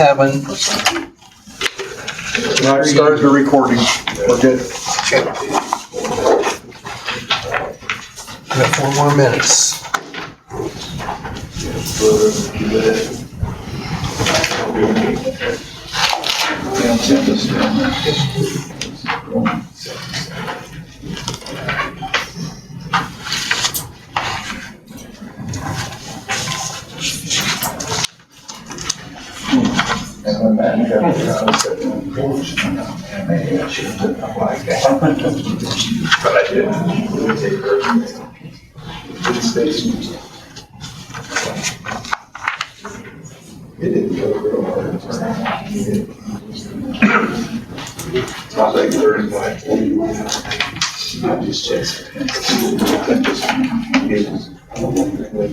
7. I've started the recording. We're good. Got 4 more minutes. But I didn't. It didn't go real hard. It's not like 35, 40. I just checked.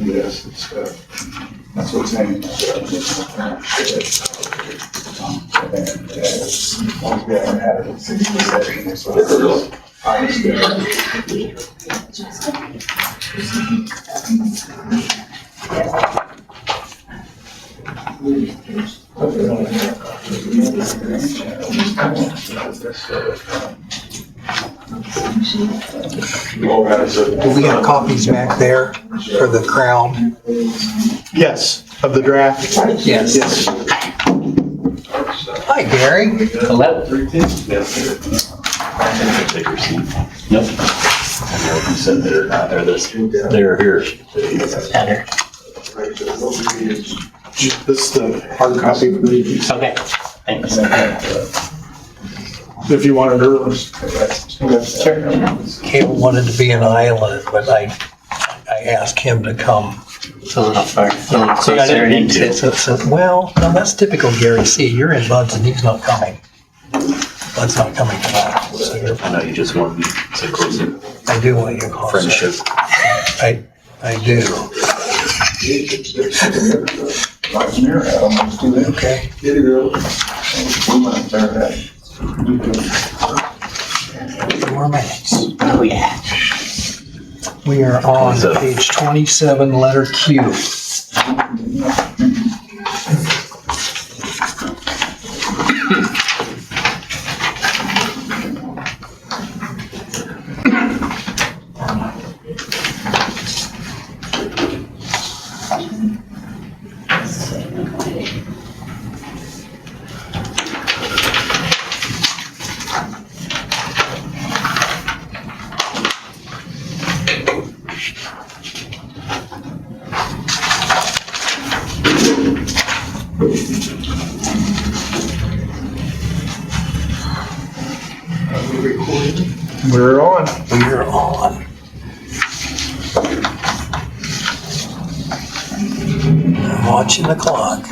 Yes, and stuff. That's what's hanging. Once we haven't had it in 60 seconds, so I was Do we have copies back there for the crowd? Yes, of the draft. Yes. Yes. Hi, Gary. Hello. Nope. You said they're not, they're here. Enter. This is the hard copy. Okay, thanks. If you wanted early. Cale wanted to be an island, but I asked him to come. So not far. So I didn't Sarah, well, no, that's typical Gary C. You're in Bud's and he's not coming. Bud's not coming tonight. So I know you just want to be so close in I do want you to call. friendship. I do. Okay. Get it early. We might turn that. 4 minutes. Oh, yeah. We are on page 27, letter Q. We're on. We're on. I'm watching the clock.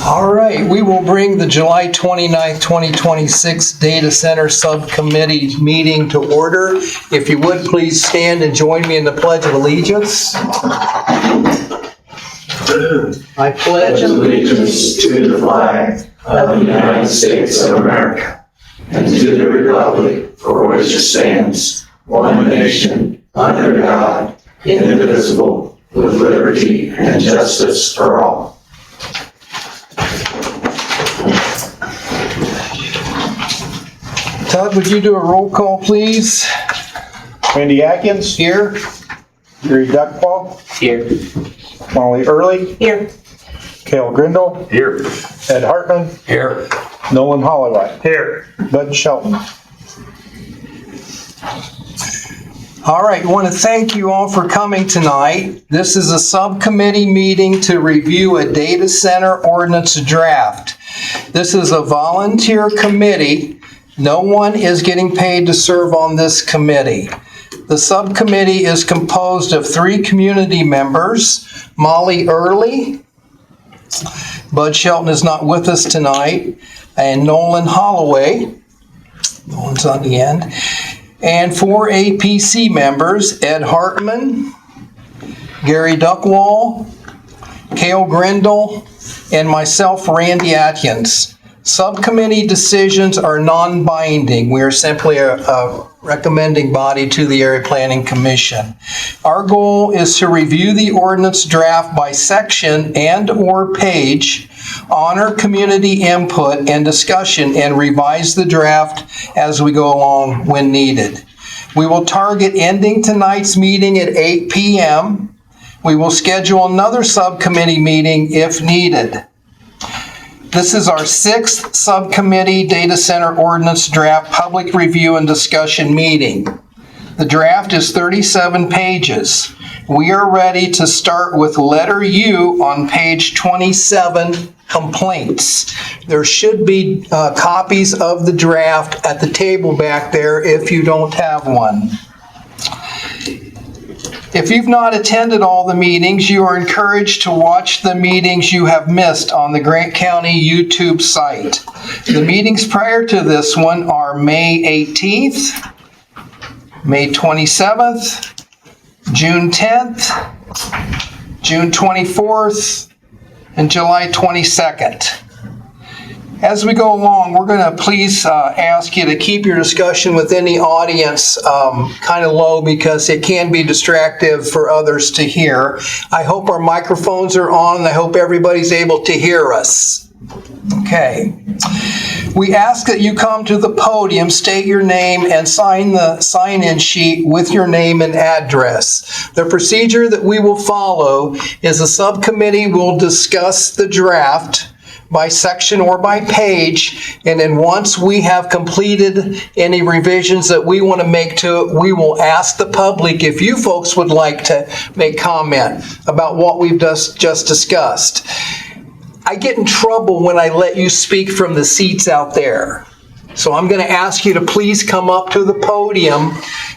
All right, we will bring the July 29th, 2026 Data Center Subcommittee meeting to order. If you would, please stand and join me in the Pledge of Allegiance. I pledge allegiance to the flag of the United States of America and to the republic for which it stands, one nation, under God, indivisible, with liberty and justice for all. Todd, would you do a roll call, please? Randy Atkins. Here. Gary Duckpaw. Here. Molly Early. Here. Cale Grindle. Here. Ed Hartman. Here. Nolan Holloway. Here. Bud Shelton. All right, I want to thank you all for coming tonight. This is a subcommittee meeting to review a data center ordinance draft. This is a volunteer committee. No one is getting paid to serve on this committee. The subcommittee is composed of 3 community members: Molly Early. Bud Shelton is not with us tonight. and Nolan Holloway. Nolan's on the end. And 4 APC members, Ed Hartman, Gary Duckwall, Cale Grindle, and myself, Randy Atkins. Subcommittee decisions are non-binding. We are simply a recommending body to the Area Planning Commission. Our goal is to review the ordinance draft by section and/or page, honor community input and discussion, and revise the draft as we go along when needed. We will target ending tonight's meeting at 8 p.m. We will schedule another subcommittee meeting if needed. This is our 6th subcommittee data center ordinance draft public review and discussion meeting. The draft is 37 pages. We are ready to start with letter U on page 27, complaints. There should be copies of the draft at the table back there if you don't have one. If you've not attended all the meetings, you are encouraged to watch the meetings you have missed on the Grant County YouTube site. The meetings prior to this one are May 18th, May 27th, June 10th, June 24th, and July 22nd. As we go along, we're going to please ask you to keep your discussion within the audience kind of low because it can be distractive for others to hear. I hope our microphones are on and I hope everybody's able to hear us. Okay. We ask that you come to the podium, state your name, and sign the sign-in sheet with your name and address. The procedure that we will follow is a subcommittee will discuss the draft by section or by page, and then once we have completed any revisions that we want to make to it, we will ask the public if you folks would like to make comment about what we've just discussed. I get in trouble when I let you speak from the seats out there. So I'm going to ask you to please come up to the podium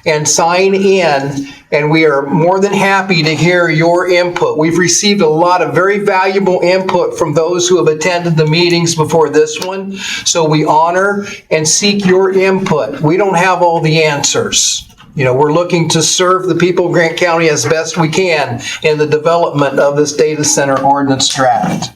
and sign in, and we are more than happy to hear your input. We've received a lot of very valuable input from those who have attended the meetings before this one, so we honor and seek your input. We don't have all the answers. You know, we're looking to serve the people of Grant County as best we can in the development of this data center ordinance draft.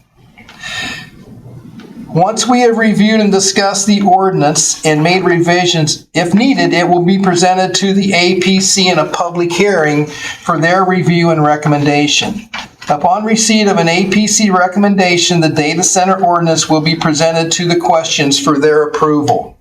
Once we have reviewed and discussed the ordinance and made revisions, if needed, it will be presented to the APC in a public hearing for their review and recommendation. Upon receipt of an APC recommendation, the data center ordinance will be presented to the questions for their approval.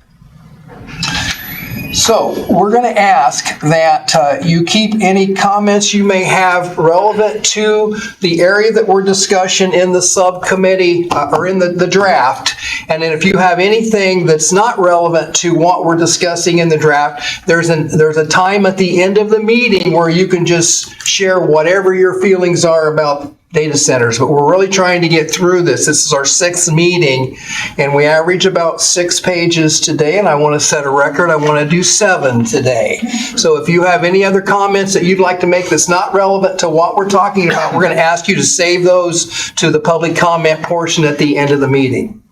So we're going to ask that you keep any comments you may have relevant to the area that we're discussing in the subcommittee or in the draft. And then if you have anything that's not relevant to what we're discussing in the draft, there's a time at the end of the meeting where you can just share whatever your feelings are about data centers. But we're really trying to get through this. This is our 6th meeting, and we average about 6 pages today, and I want to set a record. I want to do 7 today. So if you have any other comments that you'd like to make that's not relevant to what we're talking about, we're going to ask you to save those to the public comment portion at the end of the meeting.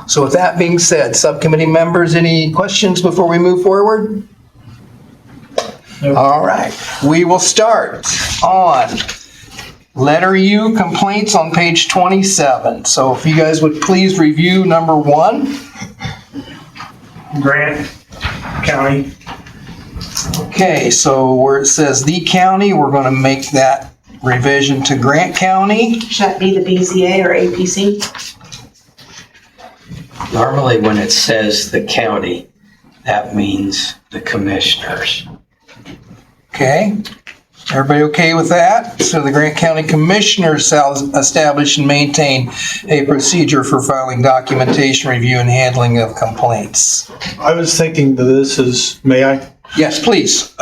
So with that being said, subcommittee members, any questions before we move forward? Nope. All right. We will start on letter U, complaints on page 27. So if you guys would please review number 1. Grant County. Okay, so where it says the county, we're going to make that revision to Grant County. Should that be the BZA or APC? Normally, when it says the county, that means the commissioners. Okay, everybody okay with that? So the Grant County Commissioners shall establish and maintain a procedure for filing documentation, review, and handling of complaints. I was thinking that this is, may I? Yes, please.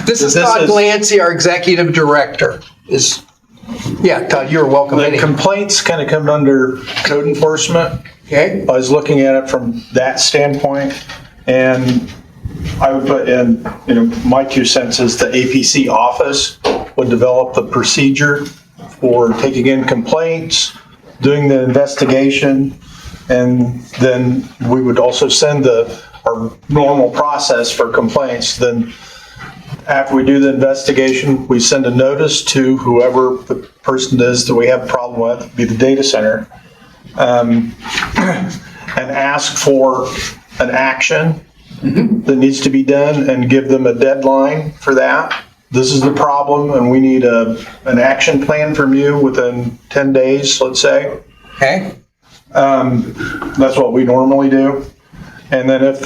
This is Todd Glancy, our Executive Director. Yeah, Todd, you're welcome. The complaints kind of come under code enforcement. Okay. I was looking at it from that standpoint, and I would put in, my 2 cents is the APC office would develop the procedure for taking in complaints, doing the investigation, And then we would also send our normal process for complaints. Then after we do the investigation, we send a notice to whoever the person is that we have a problem with, be the data center, and ask for an action that needs to be done and give them a deadline for that. This is the problem, and we need an action plan from you within 10 days, let's say. Okay? That's what we normally do. And then if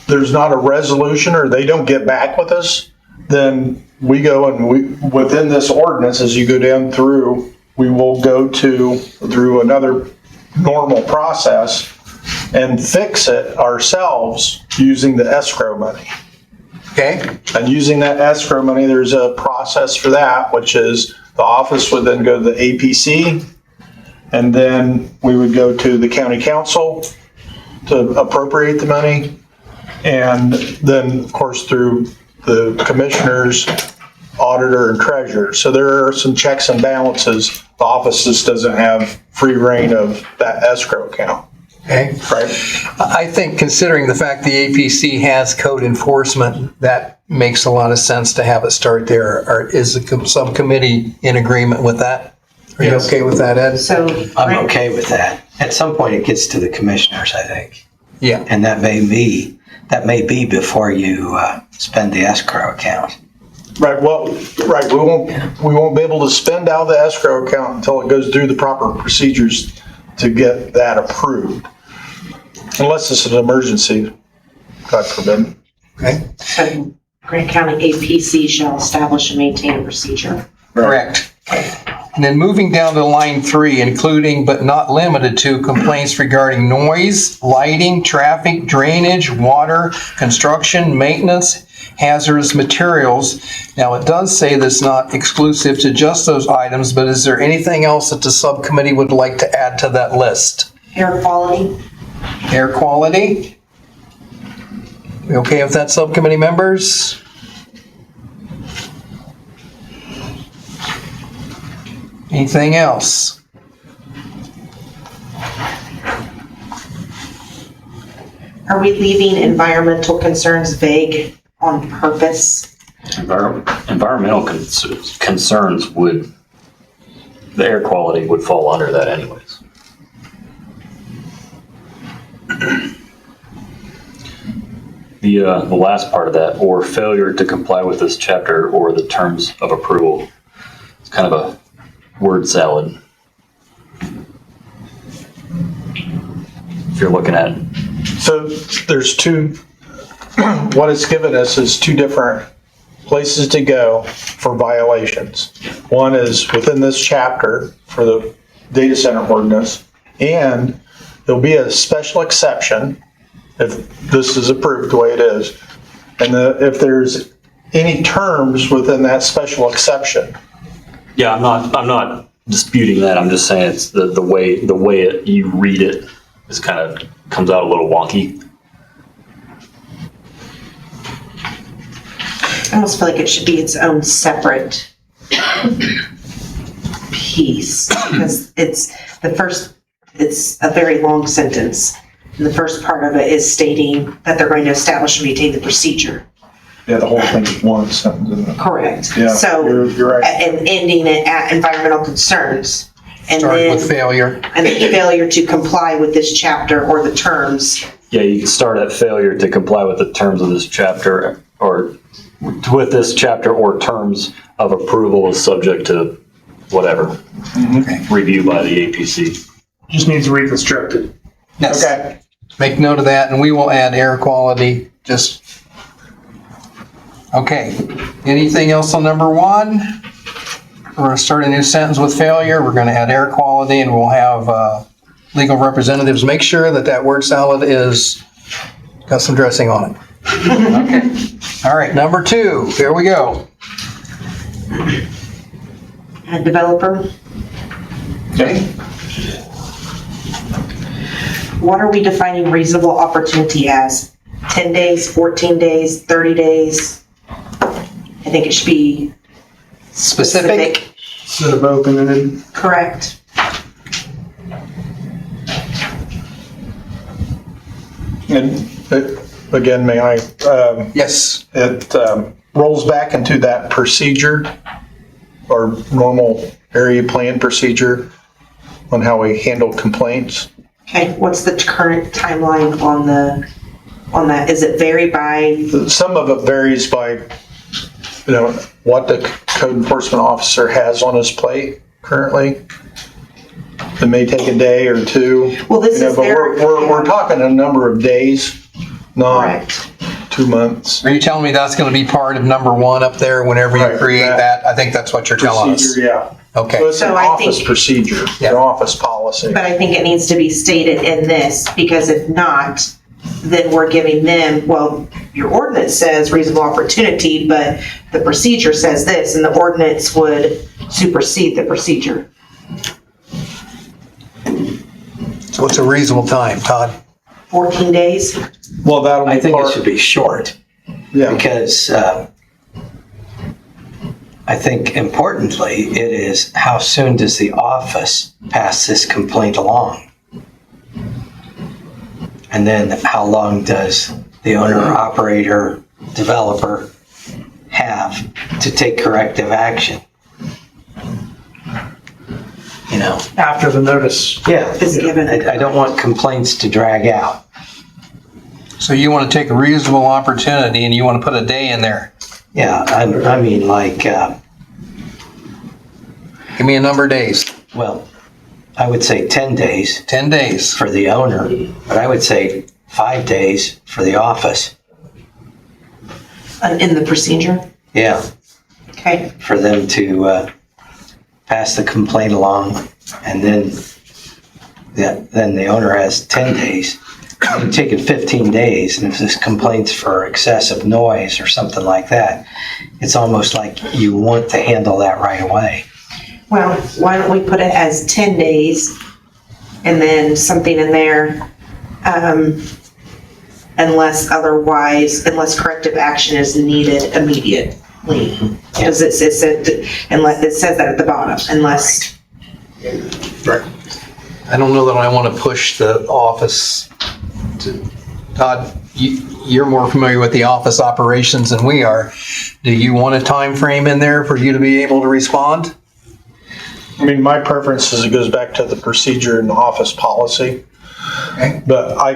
there's not a resolution or they don't get back with us, then we go and within this ordinance, as you go down through, we will go through another normal process and fix it ourselves using the escrow money. Okay? And using that escrow money, there's a process for that, which is the office would then go to the APC, and then we would go to the county council to appropriate the money, and then, of course, through the commissioners, auditor, and treasurer. So there are some checks and balances. The office just doesn't have free reign of that escrow account. Okay? Right? I think considering the fact the APC has code enforcement, that makes a lot of sense to have it start there. Or is the subcommittee in agreement with that? Are you okay with that, Ed? So. I'm okay with that. At some point, it gets to the commissioners, I think. Yeah. And that may be before you spend the escrow account. Right, well, right, we won't be able to spend out the escrow account until it goes through the proper procedures to get that approved. Unless it's an emergency, God forbid. Okay? So Grant County APC shall establish and maintain a procedure. Correct. And then moving down to line 3, including but not limited to complaints regarding noise, lighting, traffic, drainage, water, construction, maintenance, hazardous materials. Now, it does say that's not exclusive to just those items, but is there anything else that the subcommittee would like to add to that list? Air quality. Air quality? We okay with that, subcommittee members? Anything else? Are we leaving environmental concerns vague on purpose? Environmental concerns would, the air quality would fall under that anyways. The last part of that, or failure to comply with this chapter or the terms of approval, it's kind of a word salad. If you're looking at, So there's what it's given us is two different places to go for violations. One is within this chapter for the data center ordinance, and there'll be a special exception if this is approved the way it is. And if there's any terms within that special exception. yeah, I'm not disputing that. I'm just saying it's the way you read it is kind of comes out a little wonky. I almost feel like it should be its own separate piece because it's a very long sentence. And the first part of it is stating that they're going to establish and maintain the procedure. Yeah, the whole thing is one sentence, isn't it? Correct. Yeah, So, you're right. and ending it at environmental concerns. And Start then, with failure. and then failure to comply with this chapter or the terms. Yeah, you can start at failure to comply with the terms of this chapter or with this chapter or terms of approval is subject to whatever review by the APC. Just needs reconstructed. Yes. Okay. Make note of that, and we will add air quality, just, okay. Anything else on number 1? We're gonna start a new sentence with failure, we're gonna add air quality, and we'll have legal representatives make sure that that word salad is got some dressing on it. Okay. All right, number 2, here we go. And developer, Okay. what are we defining reasonable opportunity as? 10 days, 14 days, 30 days? I think it should be Specific? Instead of open-ended. correct. And again, may I, Yes. it rolls back into that procedure or normal area plan procedure on how we handle complaints. Okay, what's the current timeline on that? Is it vary by, Some of it varies by, what the code enforcement officer has on his plate currently. It may take a day or two. well, this is But their. we're talking a number of days, not Correct. 2 months. Are you telling me that's going to be part of number one up there whenever you Right, create that that? I think that's what you're telling us. Procedure, yeah. Okay. So it's an So I office think- procedure, Yeah. an office policy. But I think it needs to be stated in this, because if not, then we're giving them, well, your ordinance says reasonable opportunity, but the procedure says this, and the ordinance would supersede the procedure. So what's a reasonable time, Todd? 14 days? Well, that'll I be think it part, should be short yeah. because I think importantly, it is how soon does the office pass this complaint along? And then how long does the owner, operator, developer have to take corrective action? You know, After the notice. yeah, Is given. I don't want complaints to drag out. So you want to take a reasonable opportunity and you want to put a day in there. Yeah, I mean like, Give me a number of days. well, I would say 10 days 10 days. for the owner, but I would say 5 days for the office. In the procedure? Yeah, Okay. for them to pass the complaint along, and then the owner has 10 days. You take it 15 days, and if this complaint's for excessive noise or something like that, it's almost like you want to handle that right away. Well, why don't we put it as 10 days and then something in there, unless corrective action is needed immediately. Because it says that at the bottom, unless, I don't know that I want to push the office to, Todd, you're more familiar with the office operations than we are. Do you want a time frame in there for you to be able to respond? I mean, my preference is it goes back to the procedure and the office policy. Okay. But I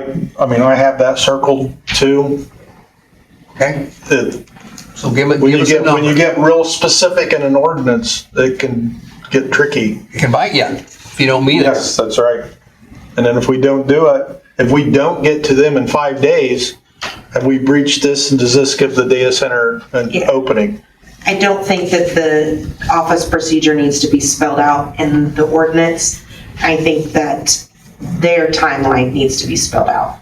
have that circled too. Okay. It- So give When us you a get, when you number. get real specific in an ordinance, it can get tricky. It can bite you if you don't meet it. Yes, that's right. And then if we don't do it, if we don't get to them in 5 days, have we breached this and does this give the data center an Yeah. opening? I don't think that the office procedure needs to be spelled out in the ordinance. I think that their timeline needs to be spelled out.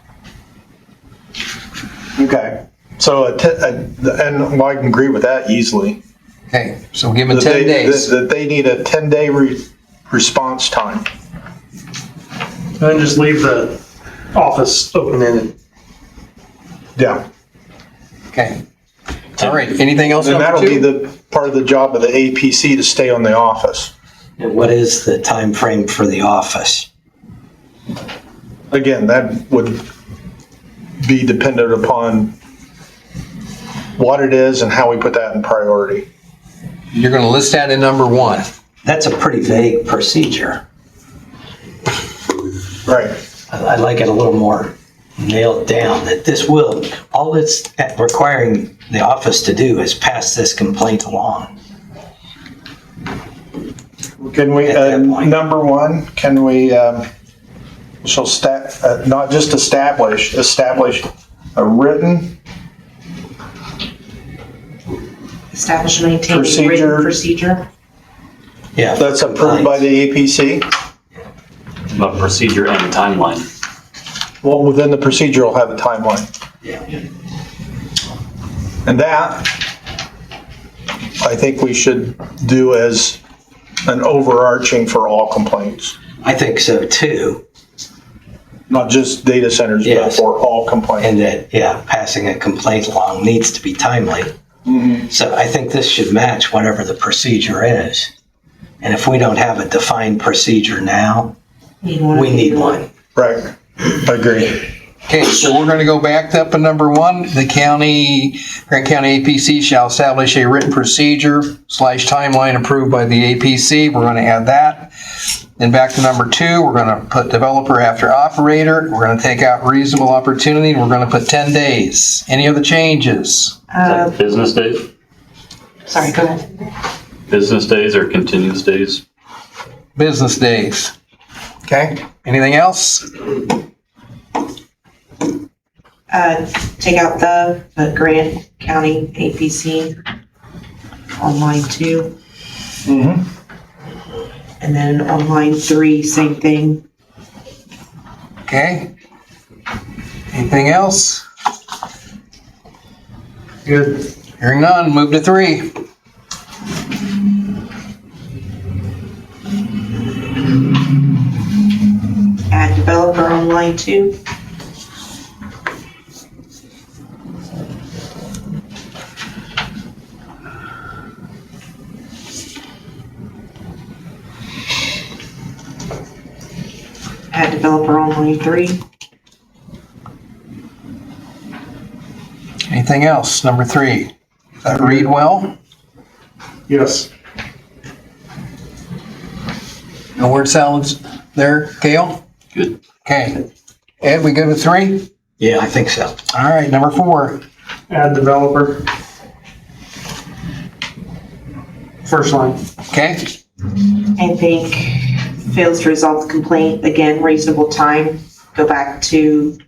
Okay. So, and I can agree with that easily. Okay, so give them That 10 they- days. That they need a 10-day response time. And then just leave the office open-ended. Yeah. Okay. All right, anything else? And number that'll be two? the part of the job of the APC to stay on the office. And what is the time frame for the office? Again, that would be dependent upon what it is and how we put that in priority. You're going to list that in number one. That's a pretty vague procedure. Right. I'd like it a little more nailed down, that this will, all it's requiring the office to do is pass this complaint along. Can we, At that point. number one, can we, shall not just establish a written Establish and maintain a Procedure. written procedure. Yeah. for that's approved by complaints. the APC? About procedure and timeline. Well, within the procedure, will have a timeline. Yeah. And that, I think we should do as an overarching for all complaints, I think so too. not just data centers, but Yes. for all complaints. And that, yeah, passing a complaint along needs to be timely. So I think this should match whatever the procedure is. And if we don't have a defined procedure now, we need one. Right, I agree. Okay, so we're going to go back up to number 1. The Grant County APC shall establish a written procedure / timeline approved by the APC. We're going to add that. Then back to number 2, we're going to put developer after operator. We're going to take out reasonable opportunity, and we're going to put 10 days. Any other changes? Business days? Sorry, go ahead. Business days or continuous days? Business days. Okay, anything else? Take out the Grant County APC on line 2. And then on line 3, same thing. Okay. Anything else? Good. Hearing none, move to 3. Add developer on line 2. Add developer on line 3. Anything else? Number 3. Does that read well? Yes. No word salads there, Gail? Good. Okay. Ed, we good with 3? Yeah, I think so. All right, number 4. Add developer. First line. Okay. I think fails to resolve the complaint, again, reasonable time. Go back to,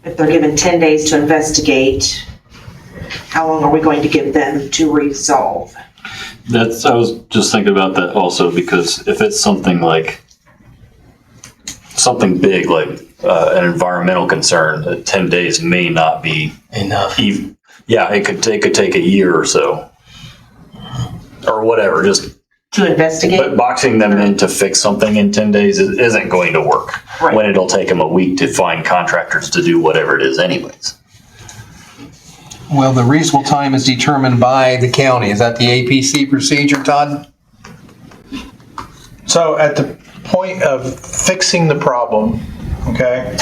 if they're given 10 days to investigate, how long are we going to give them to resolve? I was just thinking about that also, because if it's something big, like an environmental concern, 10 days may not be Enough. Yeah, it could take a year or so. Or whatever, just To investigate? but boxing them in to fix something in 10 days isn't going to work. Right. When it'll take them a week to find contractors to do whatever it is anyways. Well, the reasonable time is determined by the county. Is that the APC procedure, Todd? So at the point of fixing the problem, okay,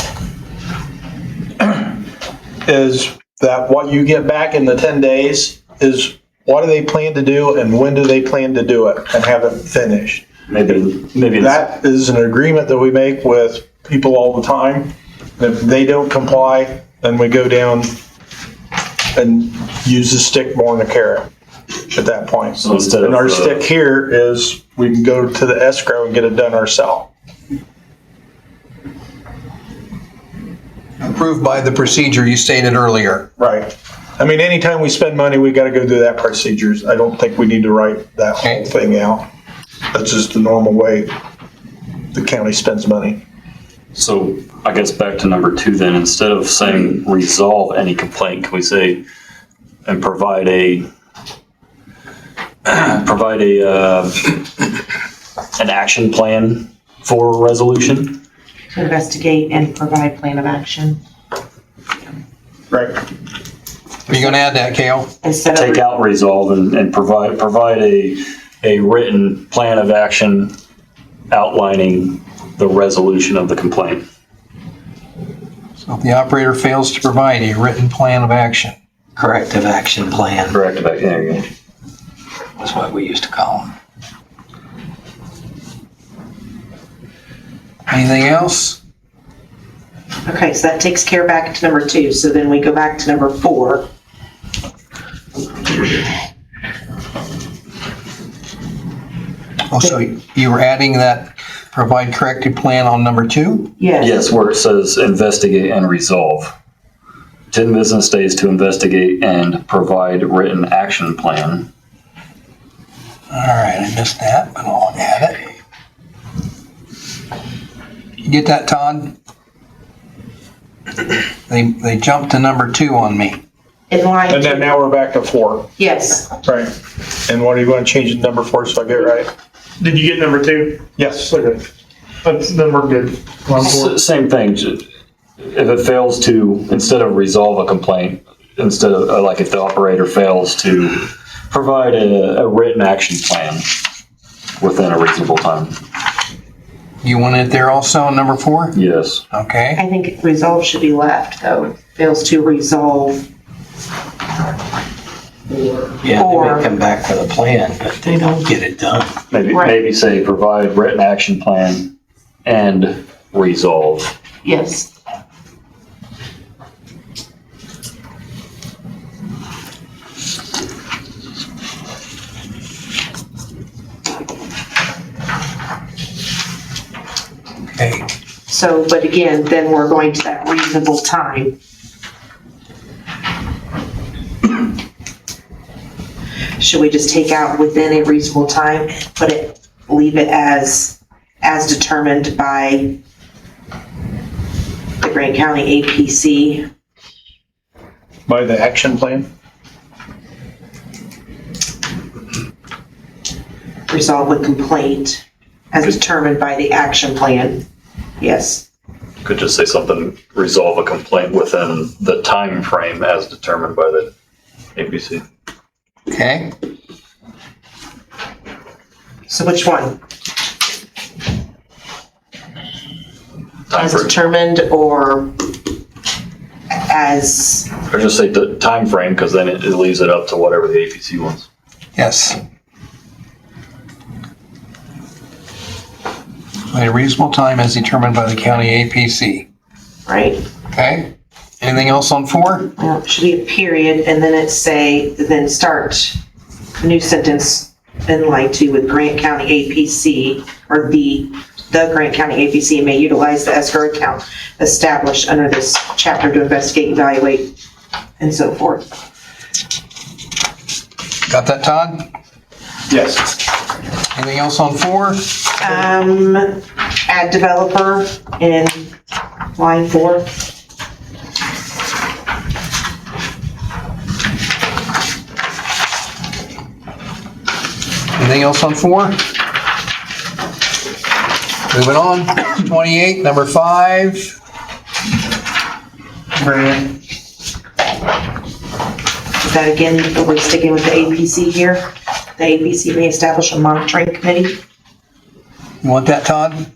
is that what you get back in the 10 days is what do they plan to do and when do they plan to do it and have it finished? Maybe it's, That is an agreement that we make with people all the time. If they don't comply, then we go down and use the stick more than the carrot at that point. So instead And of, our stick here is we can go to the escrow and get it done ourselves. Approved by the procedure you stated earlier. Right. I mean, anytime we spend money, we gotta go through that procedures. I don't think we need to write that whole thing out. That's just the normal way the county spends money. so I guess back to number 2 then, instead of saying resolve any complaint, can we say, and provide an action plan for resolution? To investigate and provide plan of action Right. Are you going to add that, Kale? instead of. Take out resolve and provide a written plan of action outlining the resolution of the complaint. So if the operator fails to provide a written plan of action. Corrective action plan. Correct, there you go. That's what we used to call them. Anything else? Okay, so that takes care back to number 2. So then we go back to number 4. Oh, so you were adding that provide corrective plan on number 2? Yes, where it says investigate and resolve. 10 business days to investigate and provide written action plan. All right, I missed that, but I'll add it. You get that, Todd? They jumped to number 2 on me. In line And then 2. now we're back to 4. Yes. Right. And what do you want to change to number 4 so I get it right? Did you get number 2? Yes. Okay. Then we're good. Line 4. Same thing, if it fails to, instead of resolve a complaint, instead of, like if the operator fails to provide a written action plan within a reasonable time. You want it there also, number 4? Yes. Okay. I think resolve should be left, though. Fails to resolve. Yeah, they Or- may come back with a plan, but they don't get it done. Maybe, Right. maybe say provide written action plan and resolve. Yes. Okay. So, but again, then we're going to that reasonable time. Should we just take out within a reasonable time, put it, leave it as determined by the Grant County APC? By the action plan? Resolve a complaint as determined by the action plan. Yes. Could just say something, resolve a complaint within the time frame as determined by the APC. Okay. So which one? Time As frame. determined or as, Or just say the time frame, because then it leaves it up to whatever the APC wants. Yes. A reasonable time as determined by the county APC. right? Okay. Anything else on 4? Well, it should be a period, and then it say, then start a new sentence in line 2 with Grant County APC, or the Grant County APC may utilize the escrow account established under this chapter to investigate, evaluate, and so forth. Got that, Todd? Yes. Anything else on 4? Add developer in line 4. Anything else on 4? Moving on, 28, number 5. Grant. Is that again, we're sticking with the APC here? The APC may establish a monitoring committee. You want that, Todd?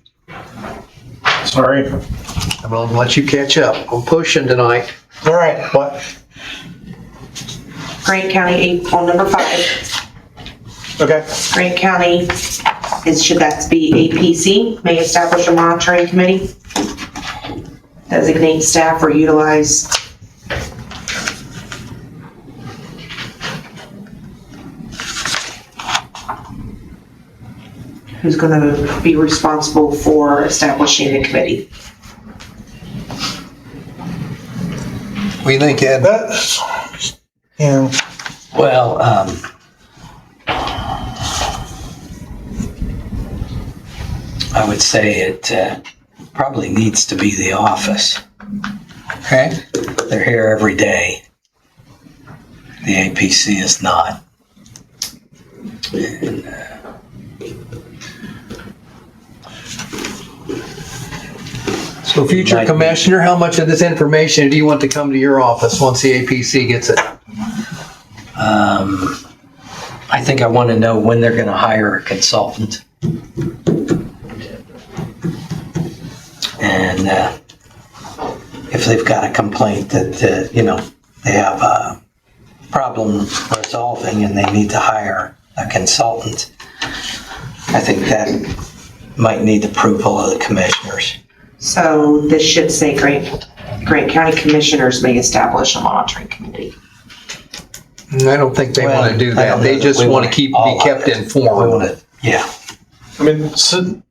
Sorry. I'm gonna let you catch up. I'm pushing tonight. All right, what? Grant County, on number 5. Okay. Grant County should that be APC, may establish a monitoring committee? Designate staff or utilize. Who's gonna be responsible for establishing the committee? What do you think, Ed? That's, yeah. Well, I would say it probably needs to be the office. Okay. They're here every day. The APC is not. And, So future Might be. commissioner, how much of this information do you want to come to your office once the APC gets it? I think I want to know when they're going to hire a consultant. And if they've got a complaint that, they have a problem resolving and they need to hire a consultant, I think that might need approval of the commissioners. So this should say Grant County Commissioners may establish a monitoring committee. I don't think they want to do I that. don't They know just that we want to keep, all be of kept it. We informed. want to, yeah. I mean, so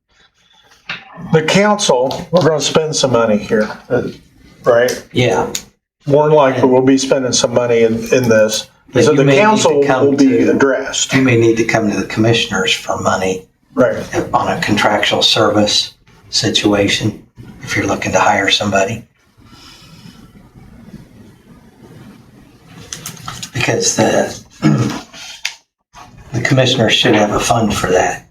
the council, we're going to spend some money here, right? Yeah. More than likely, we'll be spending some money in this. But So you the may need to council come will be to- addressed, You may need to come to the commissioners for money right? on a contractual service situation if you're looking to hire somebody. Because the commissioners should have a fund for that.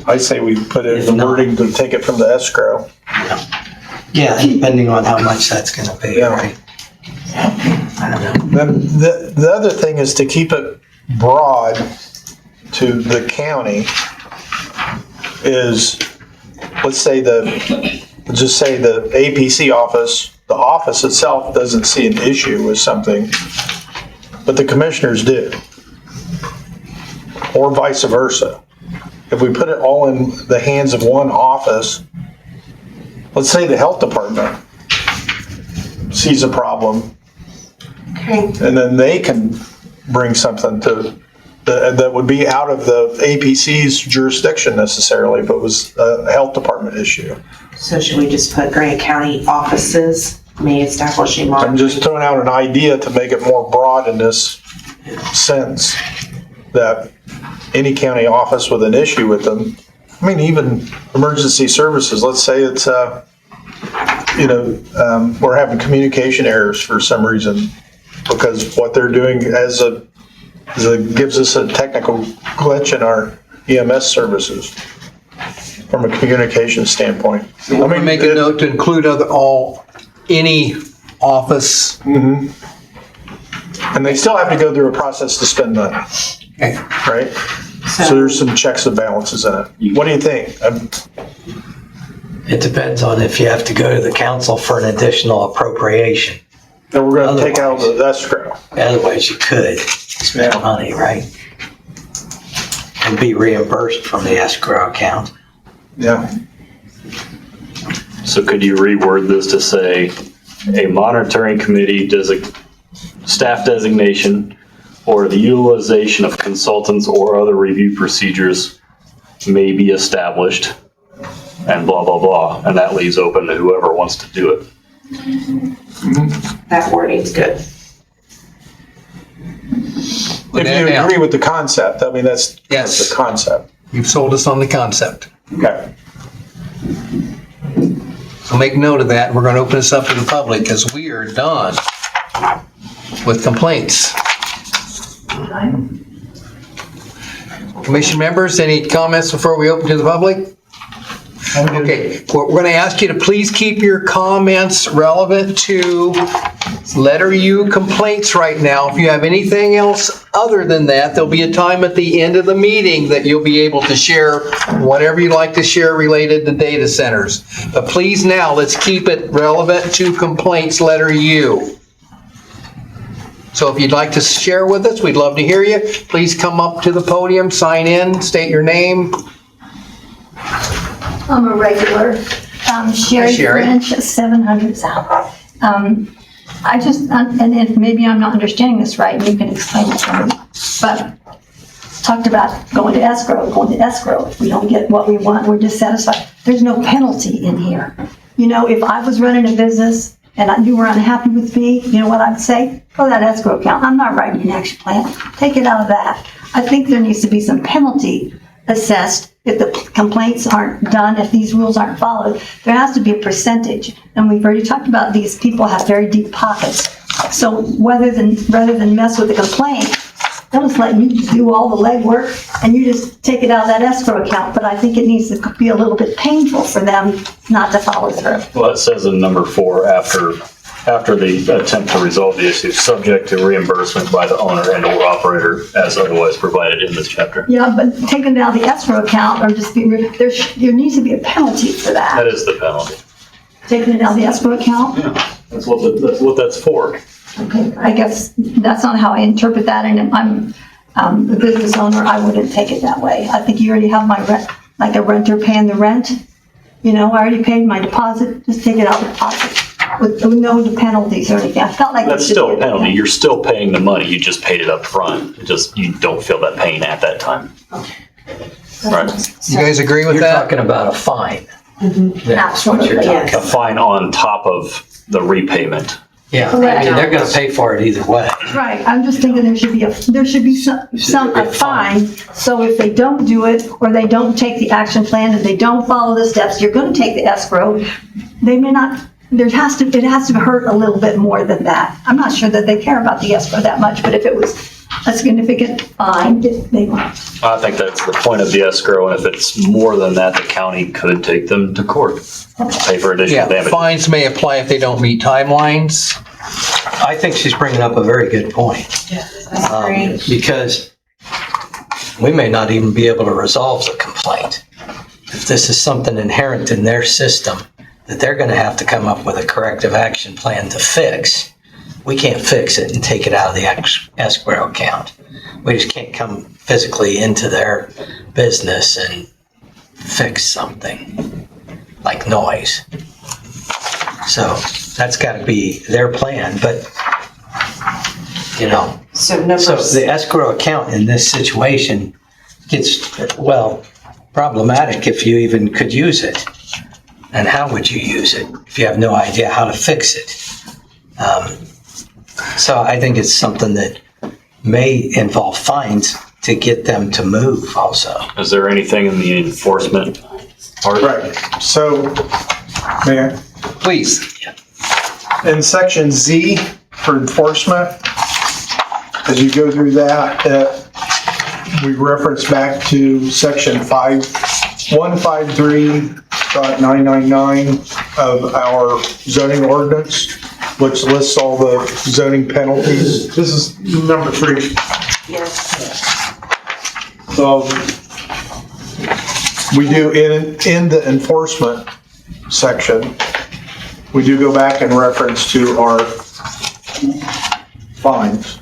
I say we put it in If the not- wording to take it from the escrow. Yeah, depending on how much that's gonna be, Yeah. right? I don't know. Then the other thing is to keep it broad to the county is, let's just say the APC office, the office itself doesn't see an issue with something, but the commissioners do. Or vice versa. If we put it all in the hands of one office, let's say the health department sees a problem, Okay. and then they can bring something that would be out of the APC's jurisdiction necessarily, if it was a health department issue. So should we just put Grant County offices may establish a I'm monitoring? just throwing out an idea to make it more broad in this sense, that any county office with an issue with them, I mean, even emergency services, let's say it's, we're having communication errors for some reason, because what they're doing gives us a technical glitch in our EMS services from a communication standpoint. We're going to make a note to include any office. And they still have to go through a process to spend money, Okay. right? So there's some checks and balances in it. What do you think? It depends on if you have to go to the council for an additional appropriation. And we're going to take out the escrow. Otherwise, you could spend money, right? And be reimbursed from the escrow account. Yeah. So could you reword this to say a monitoring committee staff designation or the utilization of consultants or other review procedures may be established and blah, blah, blah. And that leaves open to whoever wants to do it. That wording's good. If you agree with the concept, I mean, that's the concept. You've sold us on the concept. Okay. So make note of that. We're going to open this up to the public because we are done with complaints. Commission members, any comments before we open to the public? Okay, we're going to ask you to please keep your comments relevant to letter U complaints right now. If you have anything else other than that, there'll be a time at the end of the meeting that you'll be able to share whatever you'd like to share related to data centers. But please now, let's keep it relevant to complaints letter U. So if you'd like to share with us, we'd love to hear you. Please come up to the podium, sign in, state your name. I'm a regular. Sherry Sherry. French, 700 South. I just, and maybe I'm not understanding this right, and you can explain it to me, but talked about going to escrow. If we don't get what we want, we're dissatisfied. There's no penalty in here. You know, if I was running a business and you were unhappy with me, you know what I'd say? Go to that escrow account. I'm not writing an action plan. Take it out of that. I think there needs to be some penalty assessed if the complaints aren't done, if these rules aren't followed. There has to be a percentage. And we've already talked about these people have very deep pockets. So rather than mess with the complaint, they'll just let you do all the legwork and you just take it out of that escrow account. But I think it needs to be a little bit painful for them not to follow through. Well, it says in number 4, after the attempt to resolve the issue, subject to reimbursement by the owner and or operator as otherwise provided in this chapter. Yeah, but taking it out of the escrow account or just there needs to be a penalty for That that. is the penalty. Taking it out of the escrow account? Yeah, that's what that's for. Okay, I guess that's not how I interpret that, and if I'm the business owner, I wouldn't take it that way. I think you already have my rent, like a renter paying the rent. You know, I already paid my deposit, just take it out of the deposit with no penalties or anything. I felt like That's still a penalty. You're still paying the money. You just paid it up front. You don't feel that pain at that time. Right. You guys agree with You're that? talking about a fine. Absolutely, That's what you're talking yes. A fine on top of the repayment. Yeah, Correct. I mean, they're gonna pay for it either way. right. I'm just thinking there should be a fine. So if they don't do it or they don't take the action plan and they don't follow the steps, you're going to take the escrow. They may not. It has to hurt a little bit more than that. I'm not sure that they care about the escrow that much, but if it was a significant fine, they might. I think that's the point of the escrow, and if it's more than that, the county could take them to court, pay for additional Yeah, damage. fines may apply if they don't meet timelines. I think she's bringing up a very good point. I agree. Because we may not even be able to resolve the complaint. if this is something inherent in their system that they're gonna have to come up with a corrective action plan to fix, we can't fix it and take it out of the escrow account. We just can't come physically into their business and fix something like noise. So that's gotta be their plan, but, you know, So so numbers, the escrow account in this situation gets, well, problematic if you even could use it. And how would you use it if you have no idea how to fix it? So I think it's something that may involve fines to get them to move also. Is there anything in the enforcement part? Right, so, Mayor, Please. in section Z for enforcement, as you go through that, we reference back to section 153.999 of our zoning ordinance, which lists all the zoning penalties. This is number 3. yes, So we do in the enforcement section, we do go back and reference to our fines.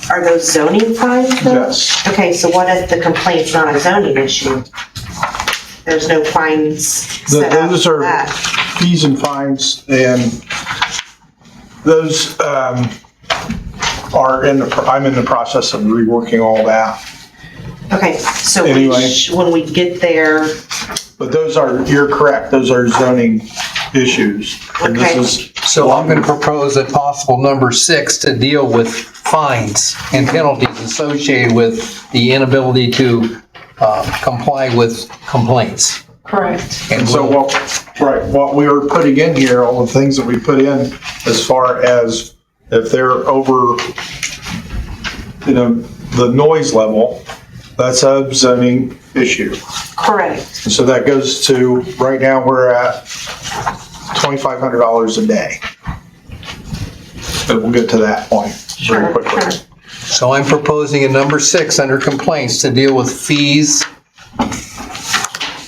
are those zoning fines though? Yes. Okay, so what if the complaint's not a zoning issue? There's no fines set up Those for are that. fees and fines, and those are I'm in the process of reworking all that. Okay, so Anyway. when we get there, But you're correct, those are zoning issues. And this Okay. is So I'm going to propose that possible number 6 to deal with fines and penalties associated with the inability to comply with complaints. correct. And So we'll- what we were putting in here, all the things that we put in as far as if they're over, the noise level, that's a zoning issue. Correct. So that goes to, right now, we're at $2,500 a day. But we'll get to that point very Sure, quickly. sure. So I'm proposing a number 6 under complaints to deal with fees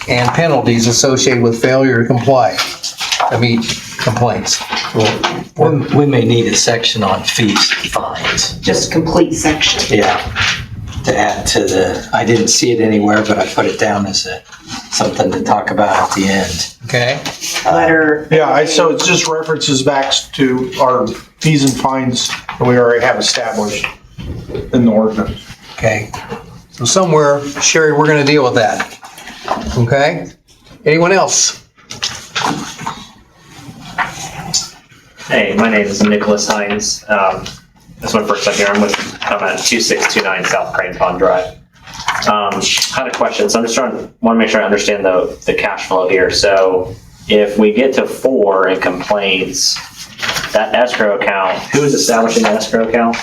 and penalties associated with failure to comply, to meet complaints. We may need a section on fees and fines. Just complete section. Yeah, to add to I didn't see it anywhere, but I put it down as something to talk about at the end. Okay? Letter. Yeah, so it just references back to our fees and fines that we already have established in the ordinance. Okay. So somewhere, Sherry, we're going to deal with that. Okay? Anyone else? Hey, my name is Nicholas Hines. This is my first time here. I'm at 2629 South Crane Pond Drive. I had a question. So I'm just want to make sure I understand the cash flow here. So if we get to 4 in complaints, that escrow account, who is establishing the escrow account?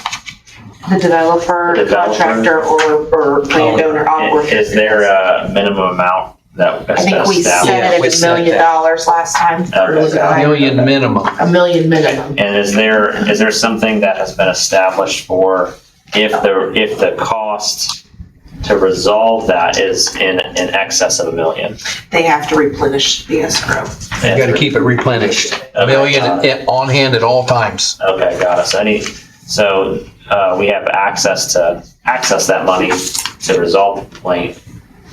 The developer, The developer. contractor, or landowner operator. Is there a minimum amount that has I been think we established? set it we at $1 set million that. last time. Okay. Or was it higher? Million minimum. $1 million minimum. And is there something that has been established for if the cost to resolve that is in excess of $1 million? They have to replenish the escrow. You got to keep it replenished. A million on hand at all times. Okay, got it. So we have access that money to resolve the complaint,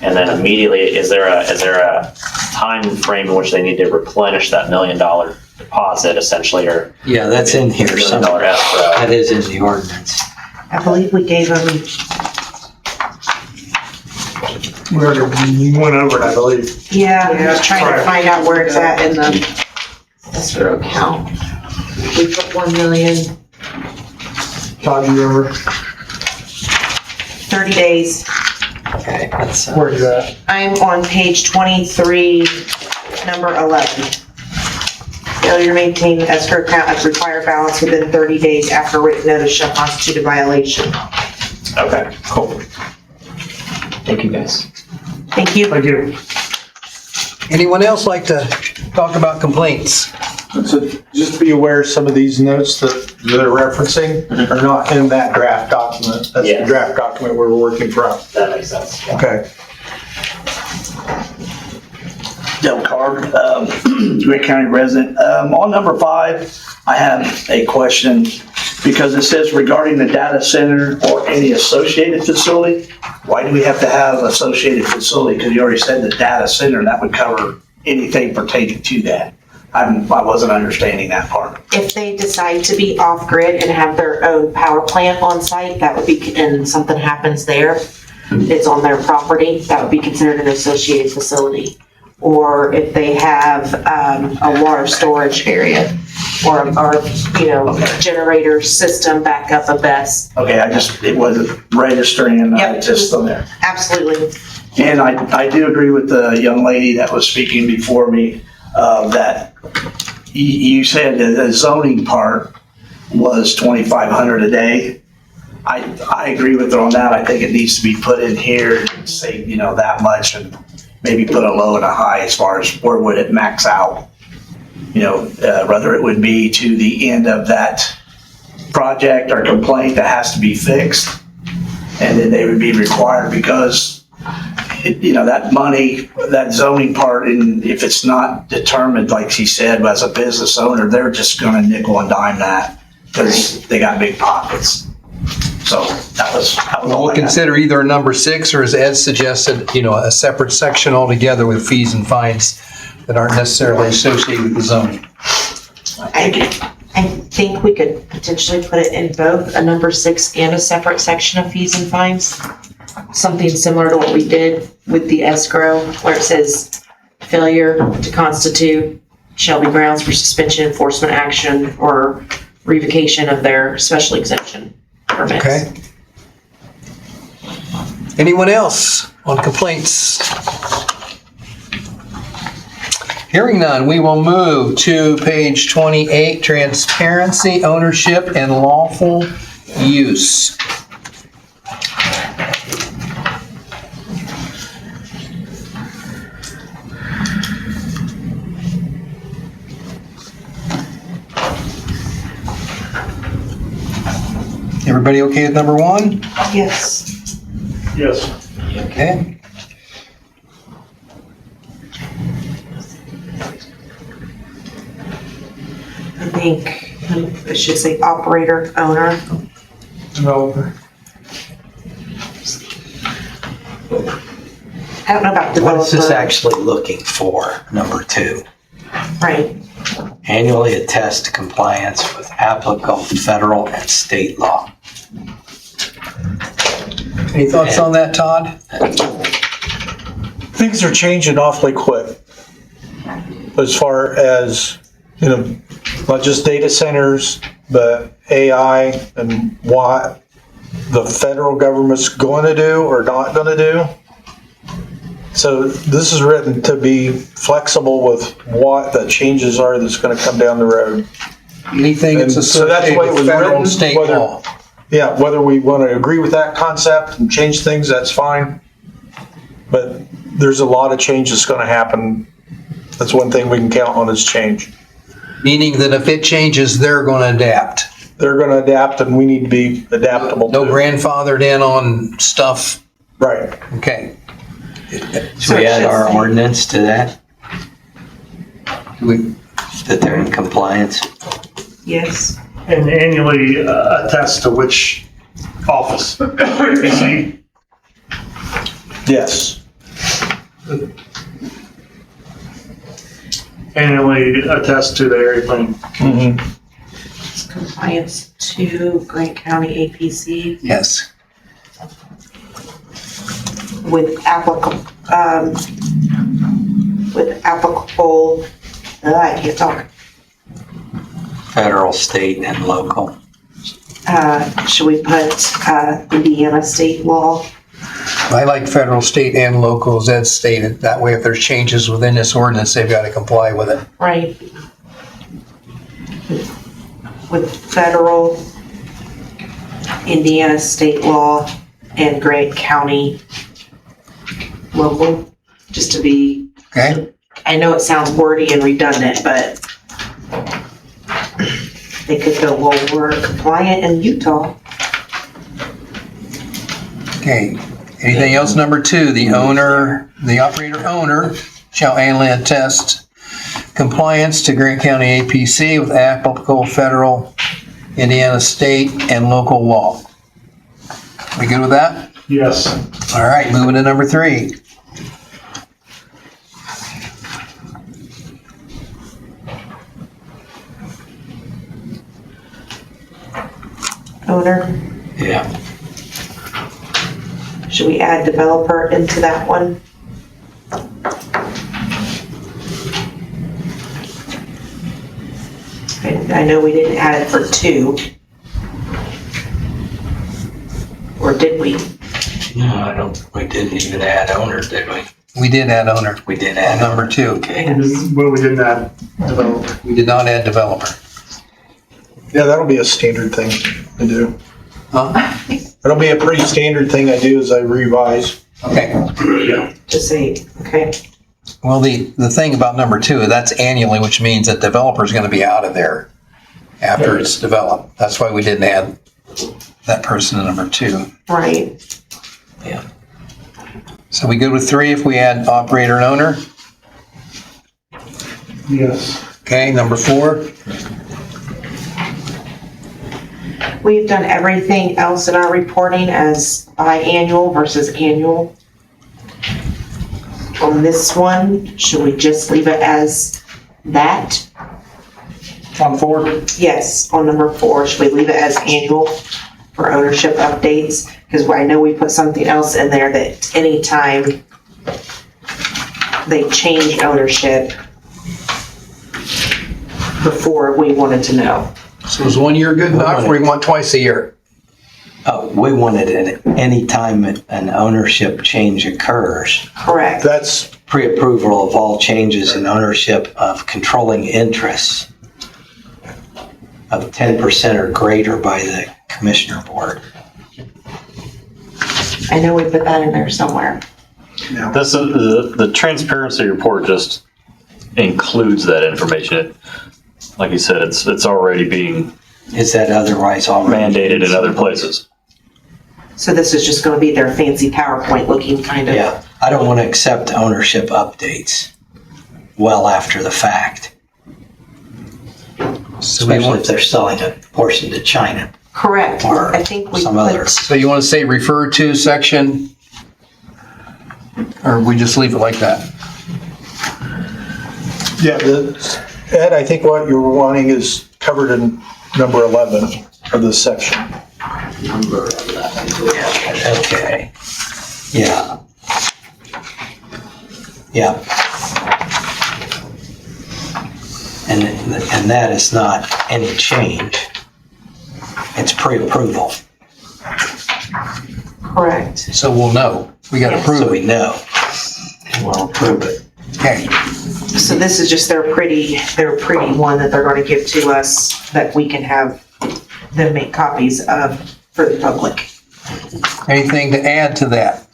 and then immediately, is there a time frame in which they need to replenish that $1 million deposit essentially, or Yeah, that's in here $1 million somewhere. escrow? That is in the ordinance. I believe we gave them, We already went over it, I believe. yeah, I was trying to Right. find out where it's at in the escrow account. We put 1 million, Todd, you remember? 30 days. Okay, that's, Where you at? I'm on page 23, number 11. Failure to maintain escrow account at required balance within 30 days after written notice shall constitute a violation. Okay, cool. Thank you, guys. Thank you. Thank you. Anyone else like to talk about complaints? So just be aware, some of these notes that they're referencing are not in that draft document. That's Yeah. the draft document we're working from. That makes sense. Okay. Del Card, Grant County resident. On number 5, I have a question because it says regarding the data center or any associated facility. Why do we have to have associated facility? Because you already said the data center, that would cover anything pertaining to that. I wasn't understanding that part. If they decide to be off-grid and have their own power plant on site, that would be, and something happens there, it's on their property, that would be considered an associated facility. Or if they have a water storage area or generator system backup of best. Okay, it wasn't registering and Yep. just on there. Absolutely. And I do agree with the young lady that was speaking before me, that you said that the zoning part was 2,500 a day. I agree with her on that. I think it needs to be put in here and say, that much, and maybe put a low and a high as far as where would it max out. Whether it would be to the end of that project or complaint that has to be fixed. And then they would be required because, that money, that zoning part, and if it's not determined, like she said, as a business owner, they're just gonna nickel and dime that because they got big pockets. So that was all We'll I had. consider either a number 6 or, as Ed suggested, a separate section altogether with fees and fines that aren't necessarily associated with the zoning. I think we could potentially put it in both a number 6 and a separate section of fees and fines. Something similar to what we did with the escrow, where it says failure to constitute shall be grounds for suspension, enforcement action, or revocation of their special exemption permits. Okay. Anyone else on complaints? Hearing none, we will move to page 28, transparency, ownership, and lawful use. Everybody okay with number 1? Yes. Yes. Okay. I think it should say operator, owner. Developer. I don't know about What is this developer. actually looking for, number 2? Right. Annually attest to compliance with applicable federal and state law. Any thoughts on that, Todd? Things are changing awfully quick. As far as, not just data centers, but AI and what the federal government's going to do or not going to do. So this is written to be flexible with what the changes are that's going to come down the road. Anything that's And so that's the associated way it with was federal written, and state whether- law. Yeah, whether we want to agree with that concept and change things, that's fine. But there's a lot of change that's going to happen. That's one thing we can count on is change. Meaning that if it changes, they're going to adapt. They're going to adapt and we need to be adaptable No too. grandfathered in on stuff. Right. Okay. So we add our ordinance to that, We- that they're in compliance? Yes. And annually attest to which office? APC? Yes. Annually attest to the area plan. Mm-hmm. It's compliance to Grant County APC Yes. with applicable, I can't talk. Federal, state, and local. Should we put, Indiana state law? I like federal, state, and local, as Ed stated. That way, if there's changes within this ordinance, they've got to comply with it. Right. With federal, Indiana state law, and Grant County local, just to be, Okay? I know it sounds wordy and redundant, but they could go, well, we're compliant in Utah. Okay. Anything else? Number 2, the owner, the operator owner shall annually attest compliance to Grant County APC with applicable federal, Indiana state, and local law. We good with that? Yes. All right, moving to number 3. Owner, Yeah. should we add developer into that one? I know we didn't add it for 2. Or did we? No, we didn't even add owner, did we? We did add owner. We did On add number owner. 2. Okay. Well, we didn't add developer. We did not add developer. Yeah, that'll be a standard thing to do. Huh? That'll be a pretty standard thing I do as I revise. Okay. Just say, okay. Well, the thing about number 2, that's annually, which means that developer's going to be out of there after it's developed. That's why we didn't add that person in number 2. Right. Yeah. So we good with 3 if we add operator and owner? Yes. Okay, number 4. We've done everything else in our reporting as biannual versus annual. On this one, should we just leave it as that? On 4? Yes, on number 4, should we leave it as annual for ownership updates? Because I know we put something else in there that anytime they change ownership before we wanted to know. So is 1 year good enough, or you want twice a year? Oh, we wanted it any time an ownership change occurs. Correct. That's, Pre-approval of all changes in ownership of controlling interests of 10% or greater by the Commissioner Board. I know we put that in there somewhere. This is, the transparency report just includes that information. Like you said, it's already being Is that otherwise already mandated in other places. So this is just gonna be their fancy PowerPoint looking kind of. Yeah, I don't want to accept ownership updates well after the fact, So we especially if want, they're selling a portion to China Correct. or I think we some other. put, so you want to say refer to section? Or we just leave it like that? yeah, Ed, I think what you were wanting is covered in number 11 of this section. Number 11, yeah, okay. Yeah. Yeah. And that is not any change. It's pre-approval, correct. So we'll know. We got to Yeah, prove so it. we know. And we'll approve it. Okay. So this is just their pretty one that they're gonna give to us that we can have them make copies of for the public. Anything to add to that?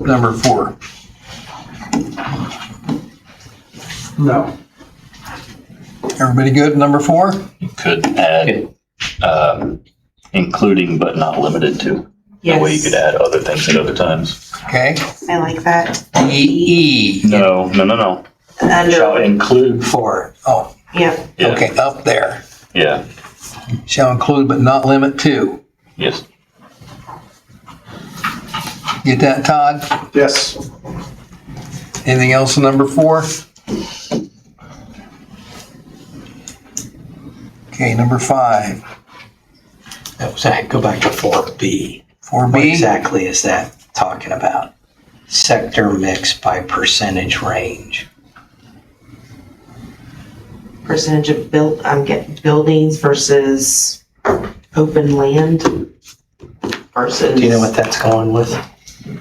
Number 4. No. Everybody good with number 4? You could add, including but not limited to. That way you Yes. could add other things at other times. Okay. I like that. E. No. Shall Under, include, 4, Oh, yeah, yeah, okay, up there. yeah, Shall include but not limit to. yes. Get that, Todd? Yes. Anything else in number 4? Okay, number 5. go back to 4B. What 4B? exactly is that talking about? Sector mix by percentage range. percentage of buildings versus open land versus. Do you know what that's going with?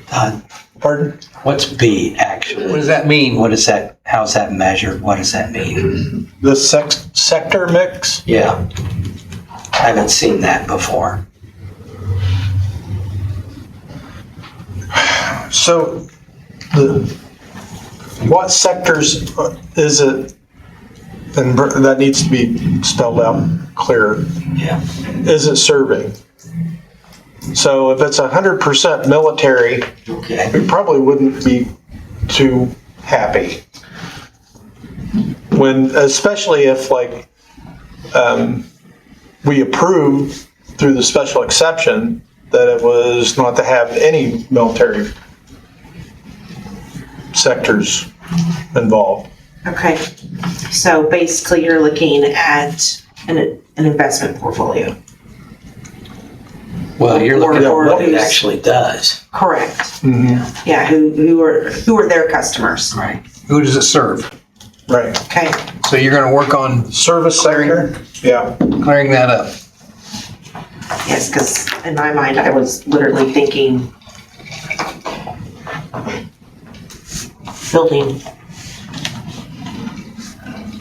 Todd, Pardon? what's B What actually? does that mean? What is that, how's that measured? What does that mean? The sector mix? Yeah. I haven't seen that before. So, what sectors is it, and that needs to be spelled out clear, Yeah. is it serving? So if it's 100% military, Okay. we probably wouldn't be too happy. Especially if like, we approve through the special exception that it was not to have any military sectors involved. Okay, so basically you're looking at an investment portfolio. Well, you're looking at Or what it who's- actually does. Correct. Yeah, who are their customers? Right. Who does it serve? Right. Okay, So you're gonna work on Service sector? Yeah. clearing that up. yes, because in my mind, I was literally thinking building.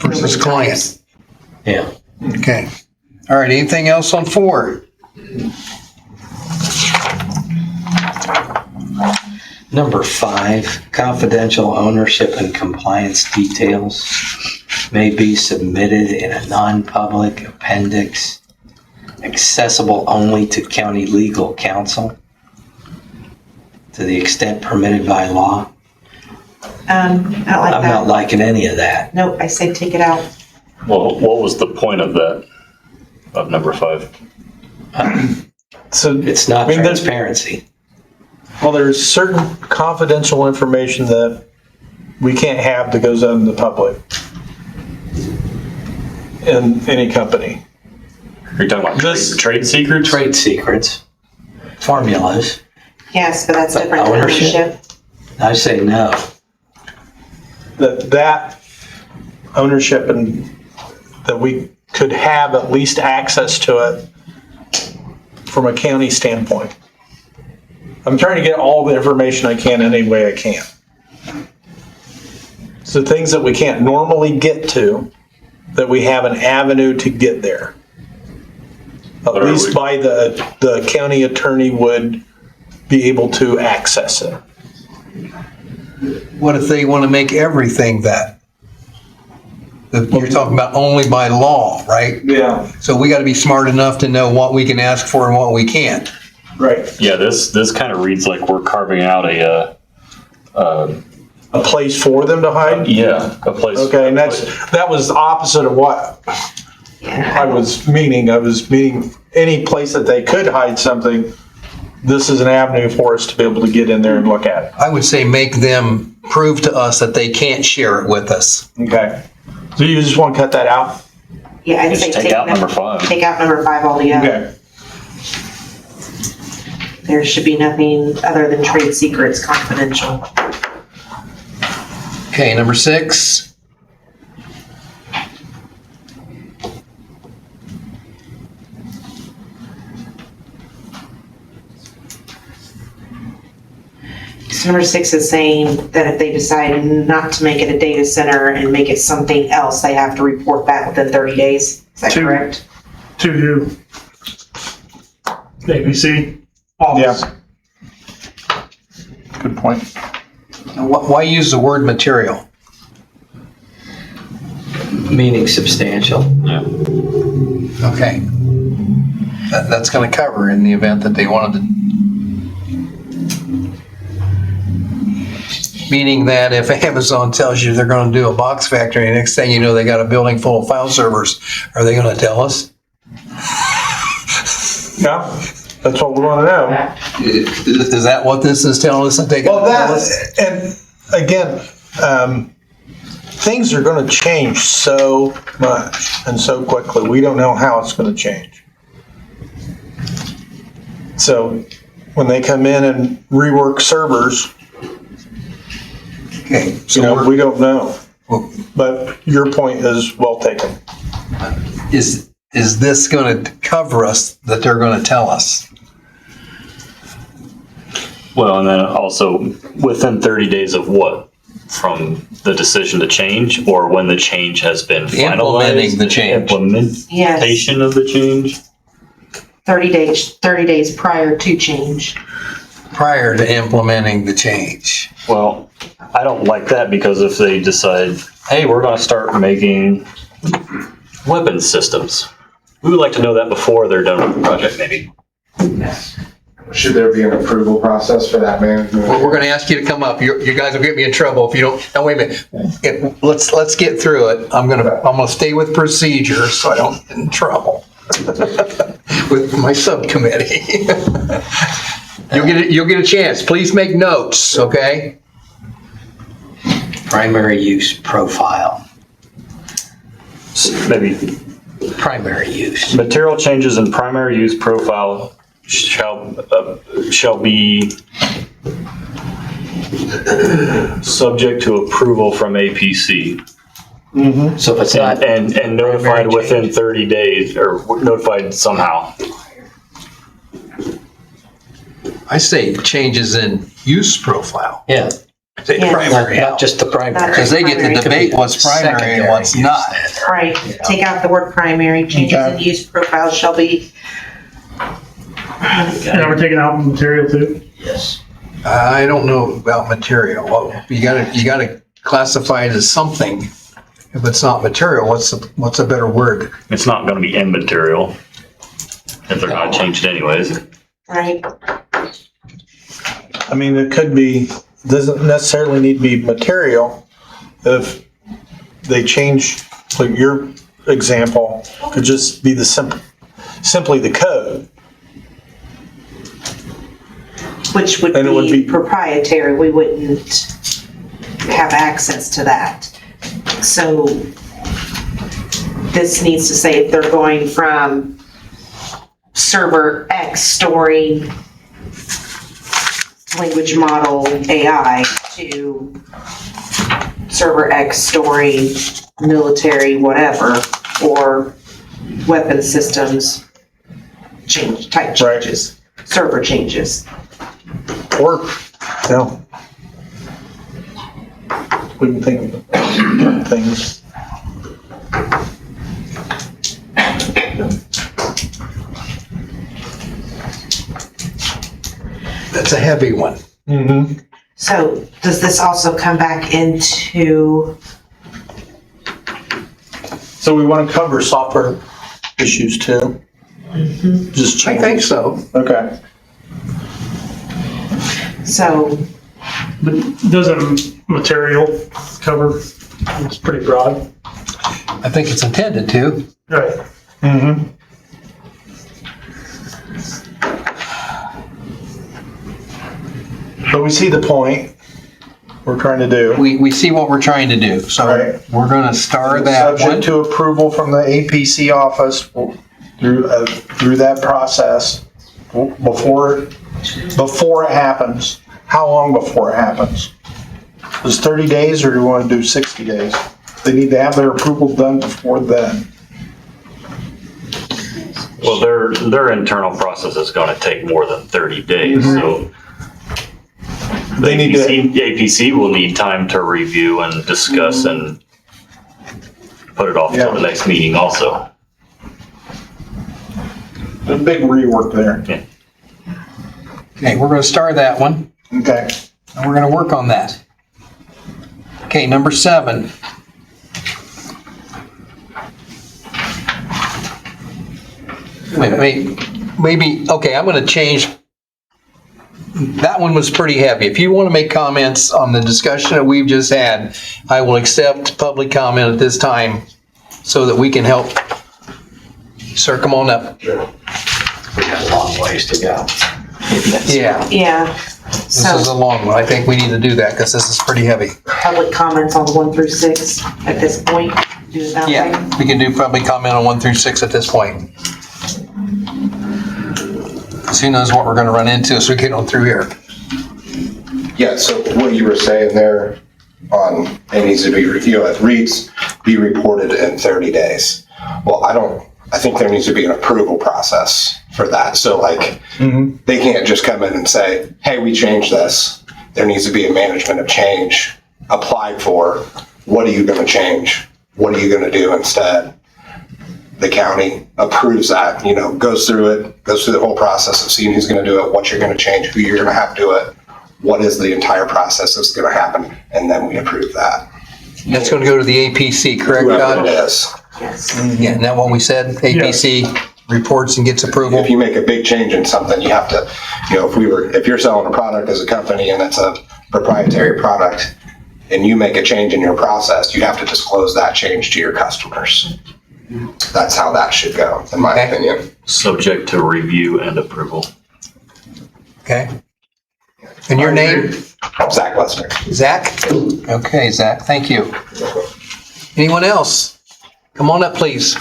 Versus client. Yeah. Okay. All right, anything else on 4? Number 5, confidential ownership and compliance details may be submitted in a non-public appendix accessible only to county legal counsel to the extent permitted by law. I don't like I'm not that. liking any of that. Nope, I say take it out. Well, what was the point of that, of number 5? So It's not I mean, there's- transparency. Well, there's certain confidential information that we can't have that goes out in the public in any company. Are you talking about This- trade secrets? Trade secrets, formulas. Yes, but that's But different than ownership? ownership. I say no. That ownership and that we could have at least access to it from a county standpoint. I'm trying to get all the information I can any way I can. So things that we can't normally get to, that we have an avenue to get there. At But are least we- by the county attorney would be able to access it. What if they want to make everything that? You're talking about only by law, right? Yeah. So we got to be smart enough to know what we can ask for and what we can't. Right. Yeah, this kind of reads like we're carving out a A place for them to hide? a place. Okay, and that was the opposite of what I was meaning. I was meaning any place that they could hide something, this is an avenue for us to be able to get in there and look at it. I would say make them prove to us that they can't share it with us. Okay. So you just want to cut that out? Yeah, I'd Just say take out number 5. Take out number 5 altogether. Okay. There should be nothing other than trade secrets confidential. Okay, number 6. So number 6 is saying that if they decide not to make it a data center and make it something else, they have to report that within 30 days. Is that correct? To who? APC office. Yeah. Good point. Now, why use the word material? Meaning substantial. Okay. That's going to cover in the event that they wanted to. Meaning that if Amazon tells you they're going to do a box factory, and next thing you know, they got a building full of file servers, are they going to tell us? Yeah, that's what we want to know. Is that what this is telling us that they got Well, to tell us? and again, things are going to change so much and so quickly. We don't know how it's going to change. So when they come in and rework servers, Okay, you so know, we don't know. But your point is well taken. is this going to cover us that they're going to tell us? Well, and then also within 30 days of what? From the decision to change, or when the change has been finalized? Implementing the change. Implementation of the change? 30 days prior to change. Prior to implementing the change. Well, I don't like that, because if they decide, hey, we're going to start making weapon systems, we would like to know that before they're done with the project, maybe. Should there be an approval process for that management? Well, we're gonna ask you to come up. You guys will get me in trouble if you don't. Now, wait a minute. Let's get through it. I'm gonna stay with procedure so I don't get in trouble with my subcommittee. You'll get a chance. Please make notes, okay? Primary use profile, Maybe Primary use. material changes in primary use profile shall be subject to approval from APC so if it's not, and notified within 30 days or notified somehow. I say changes in use profile. yeah, Say Yeah. primary not health. just the primary. Because they get to debate what's primary and what's not. Right, take out the word primary, changes in use profiles shall be. And we're taking out material too. Yes. I don't know about material. Well, you gotta classify it as something. If it's not material, what's a better word? It's not going to be immaterial if they're not changed anyways. Right, I mean, it could be, doesn't necessarily need to be material. If they change, like your example, could just be simply the code. which would And it would be be- proprietary, we wouldn't have access to that. So this needs to say if they're going from server X storing language model AI to server X storing military whatever, or weapon systems type Right. changes, server changes. Or, you know, we can think of things. That's a heavy one. Mm-hmm. So does this also come back into, So we want to cover software issues too? Just I change. think so. Okay. so, But doesn't material cover, it's pretty broad. I think it's intended to. Right. Mm-hmm. But we see the point we're trying to do. We see what we're trying to do. So Right. we're gonna star that one. Subject to approval from the APC office through that process before it happens. How long before it happens? Is 30 days or do you want to do 60 days? They need to have their approval done before then. Well, their internal process is going to take more than 30 days, so They need to, APC will need time to review and discuss and put it off until the next meeting also. a big rework there. Okay, we're gonna star that one, Okay. and we're gonna work on that. Okay, number 7. Maybe, okay, I'm gonna change. That one was pretty heavy. If you want to make comments on the discussion that we've just had, I will accept public comment at this time so that we can help. Sir, come on up. We got a long ways to go. Yeah, yeah. this is a So long one. I think we need to do that because this is pretty heavy. public comments on 1 through 6 at this point, do it that way. Yeah, we can do public comment on 1 through 6 at this point. 'Cause who knows what we're gonna run into as we get on through here. Yeah, so what you were saying there on, it needs to be, it reads, be reported in 30 days. Well, I think there needs to be an approval process for that. So like, they can't just come in and say, hey, we changed this. There needs to be a management of change applied for. What are you gonna change? What are you gonna do instead? The county approves that, goes through the whole process of seeing who's gonna do it, what you're gonna change, who you're gonna have do it, what is the entire process that's gonna happen, and then we approve that. That's gonna go to the APC, correct, Whoever Todd? it is. Yes. Yeah, isn't that what we said? APC reports and gets approval? If you make a big change in something, you have to, if you're selling a product as a company and it's a proprietary product and you make a change in your process, you have to disclose that change to your customers. That's how that should go, in my opinion. Subject to review and approval. Okay. And your name? Zach Lester. Zach? Okay, Zach, thank you. Anyone else? Come on up, please.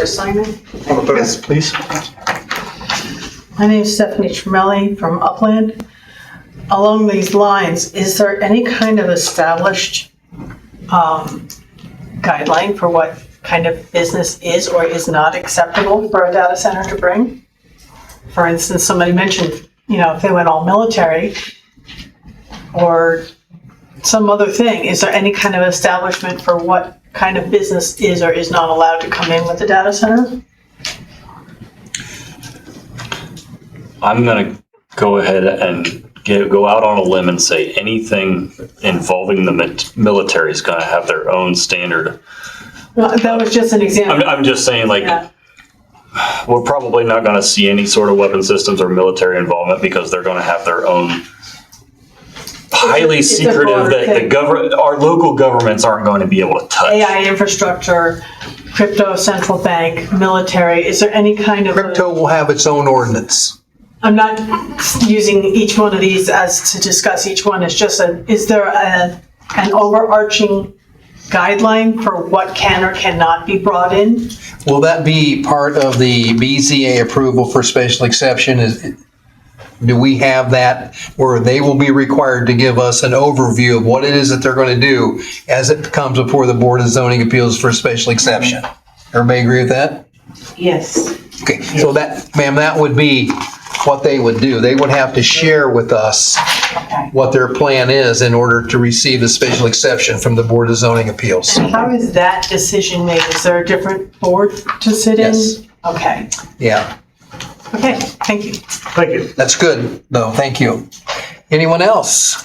Yes, please. My name is Stephanie Tremelli from Upland. Along these lines, is there any kind of established guideline for what kind of business is or is not acceptable for a data center to bring? For instance, somebody mentioned, if they went all military or some other thing, is there any kind of establishment for what kind of business is or is not allowed to come in with the data center? I'm going to go ahead and go out on a limb and say anything involving the military is going to have their own standard. Well, that was just an example. I'm just saying, Yeah. we're probably not going to see any sort of weapon systems or military involvement because they're going to have their own highly It's a secretive broader that thing. our local governments aren't going to be able to touch. AI infrastructure, crypto, central bank, military, is there any kind of? Crypto will have its own ordinance. I'm not using each one of these as to discuss each one, it's just is there an overarching guideline for what can or cannot be brought in? Will that be part of the BZA approval for special exception? Do we have that where they will be required to give us an overview of what it is that they're going to do as it comes before the Board of Zoning Appeals for special exception? Everybody agree with that? Yes. Okay, so that, ma'am, that would be what they would do. They would have to share with us what their plan is in order to receive the special exception from the Board of Zoning Appeals. And how is that decision made? Is there a different board to sit in? Yes. Okay, Yeah, okay, thank you. Thank you. that's good, though. Thank you. Anyone else?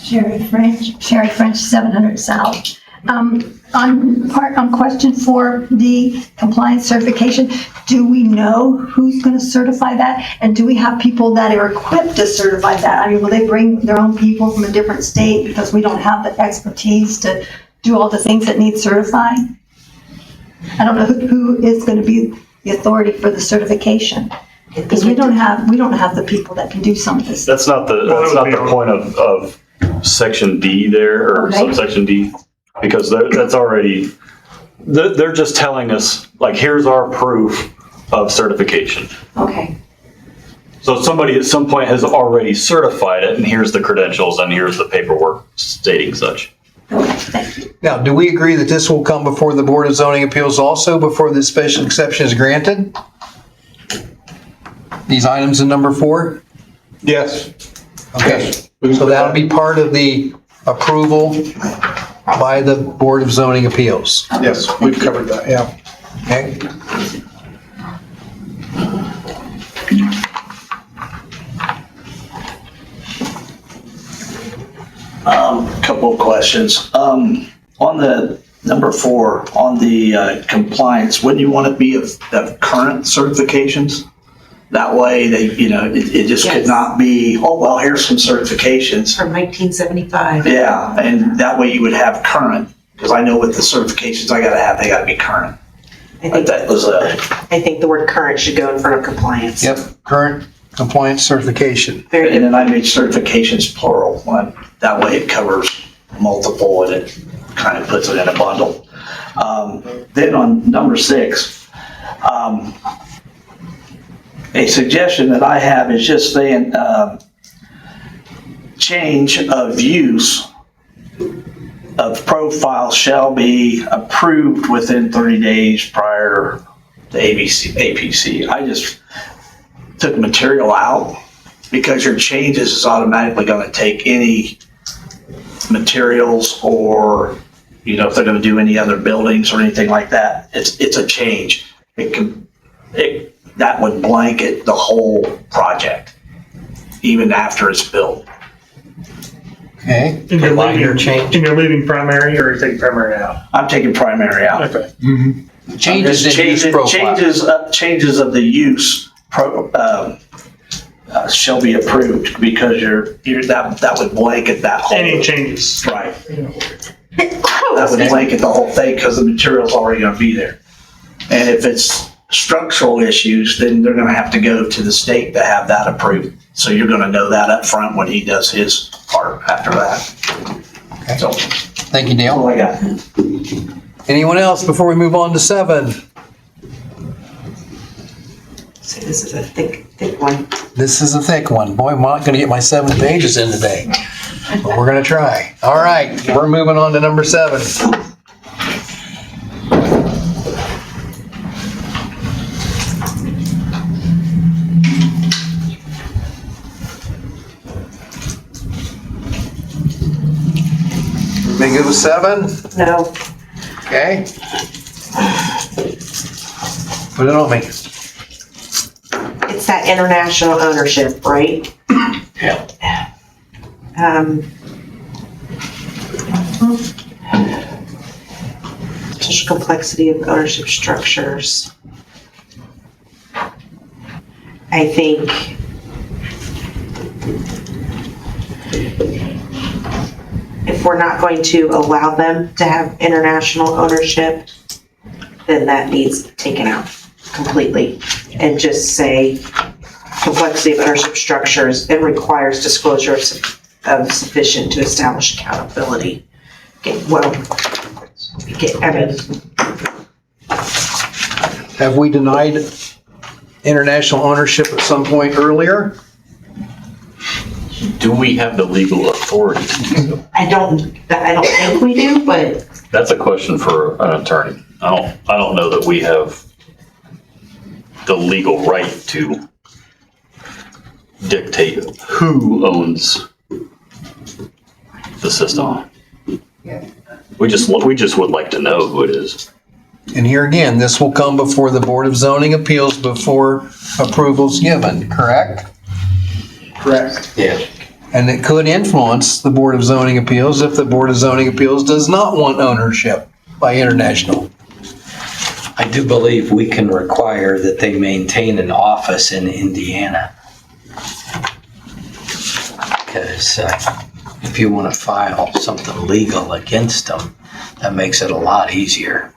Sherry French, 700 South. On question 4D, compliance certification, do we know who's going to certify that? And do we have people that are equipped to certify that? I mean, will they bring their own people from a different state because we don't have the expertise to do all the things that need certified? I don't know who is going to be the authority for the certification. Because we don't have the people that can do some of this. That's not the point of section D there, or Okay. subsection D, because that's already, they're just telling us, like, here's our proof of certification. Okay. So somebody at some point has already certified it, and here's the credentials, and here's the paperwork stating such. Okay, thank you. Now, do we agree that this will come before the Board of Zoning Appeals also before this special exception is granted? These items in number 4? Yes. Okay, so that'll be part of the approval by the Board of Zoning Appeals, Yes, we've covered that, yeah. okay? Couple of questions. On the number 4, on the compliance, wouldn't you want to be of current certifications? That way, it just could Yes. not be, oh, well, here's some certifications. From 1975. Yeah, and that way you would have current, because I know with the certifications I gotta have, they gotta be current. I But think, that was I think the word current should go in front of compliance. Yep, current compliance certification. Very and good. then I made certifications plural, that way it covers multiple and it kind of puts it in a bundle. Then on number 6, a suggestion that I have is just saying, change of use of profile shall be approved within 30 days prior to APC. I just took material out because your changes is automatically going to take any materials or, if they're going to do any other buildings or anything like that. It's a change. It can that would blanket the whole project, even after it's built. Okay. And you're Minor leaving, change. and you're leaving primary, or you're taking primary out? I'm taking primary out. Okay. Changes in use profile. Changes of the use shall be approved because that would blanket that whole. Any changes? Right. That would blanket the whole thing because the material's already gonna be there. And if it's structural issues, then they're gonna have to go to the state to have that approved. So you're gonna know that up front when he does his part after that. So, Thank you, that's all Dale. I got. Anyone else before we move on to 7? So this is a thick one. This is a thick one. Boy, I'm not going to get my 7 pages in today, but we're going to try. All right, we're moving on to number 7. Everybody good with 7? No, Okay. Put it on me. it's that international ownership, right? Yeah. Potential complexity of ownership structures. I think if we're not going to allow them to have international ownership, then that needs taken out completely and just say complexity of ownership structures, it requires disclosure of sufficient to establish accountability. Okay, well, I mean, Have we denied international ownership at some point earlier? Do we have the legal authority to do so? I don't think we do, but That's a question for an attorney. I don't know that we have the legal right to dictate who owns the system. We just would like to know who it is. And here again, this will come before the Board of Zoning Appeals before approval's given, correct? Correct. Yeah. And it could influence the Board of Zoning Appeals if the Board of Zoning Appeals does not want ownership by international. I do believe we can require that they maintain an office in Indiana. Because if you want to file something legal against them, that makes it a lot easier.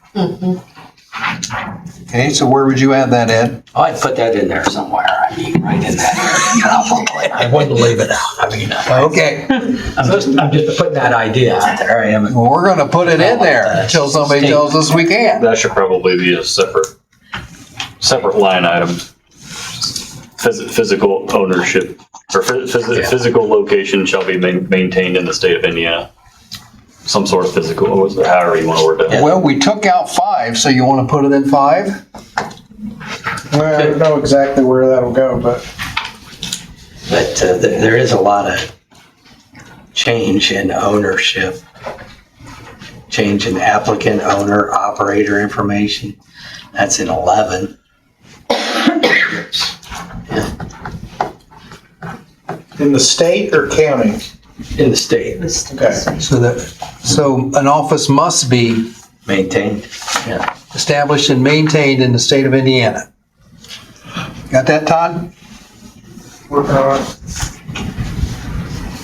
Okay, so where would you add that, Ed? Oh, I'd put that in there somewhere. I mean, right in that area, probably. I wouldn't leave it out. I mean, Okay, I'm just putting that idea out there. I am. well, we're gonna put it in there until somebody tells us we can't. That should probably be a separate line item. Physical ownership or physical location shall be maintained in the state of Indiana. Some sort of physical, however you want to word that. Well, we took out 5, so you wanna put it in 5? Well, I don't know exactly where that'll go, but There is a lot of change in ownership, change in applicant, owner, operator information. That's in 11. in the state or county? In the state, Okay. So an office must be maintained. Yeah. established and maintained in the state of Indiana. Got that, Todd? Working on it.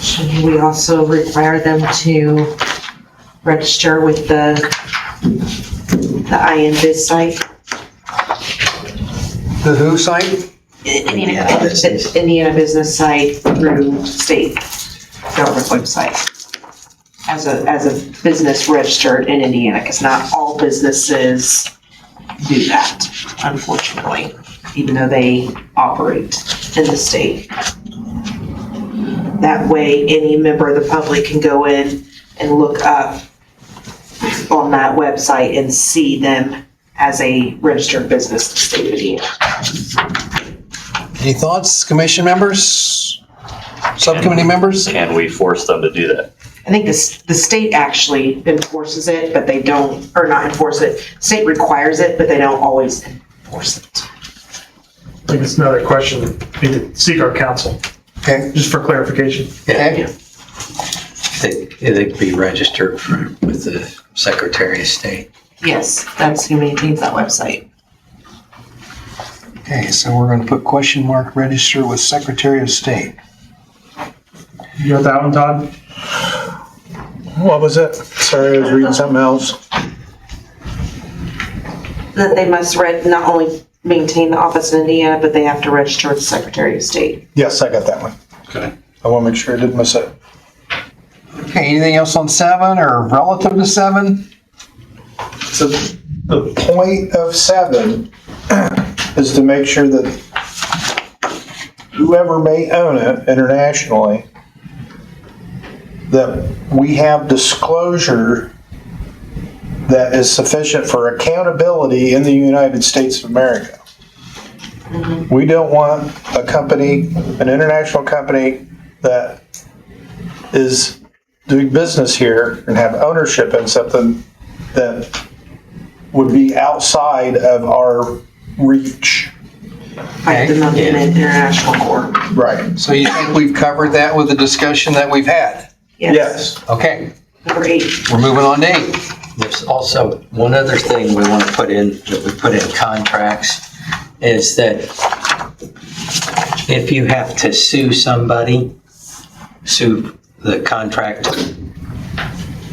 should we also require them to register with the INBIZ site? The who site? Indiana business site through state government website. As a business registered in Indiana, because not all businesses do that, unfortunately, even though they operate in the state. That way, any member of the public can go in and look up on that website and see them as a registered business in the state of Indiana. Any thoughts, commission members? Subcommittee members? Can we force them to do that? I think the state actually enforces it, but they don't, or not enforce it. State requires it, but they don't always enforce it. think it's another question, we need to seek our counsel, Okay. just for clarification. Okay. They could be registered with the Secretary of State. Yes, that's who maintains that website. Okay, so we're gonna put question mark register with Secretary of State. You got that one, Todd? What was it? Sorry, I was reading something else. That they must not only maintain the office in Indiana, but they have to register with the Secretary of State. Yes, I got that one. Okay. I want to make sure I didn't miss it. Okay, anything else on 7 or relative to 7? So the point of 7 is to make sure that whoever may own it internationally, that we have disclosure that is sufficient for accountability in the United States of America. We don't want a company, an international company that is doing business here and have ownership in something that would be outside of our reach. Like the Monument International Court. Right. So you think we've covered that with the discussion that we've had? Yes. Okay, Number 8. we're moving on to 8. There's also one other thing we want to put in, that we put in contracts, is that if you have to sue somebody, sue the contract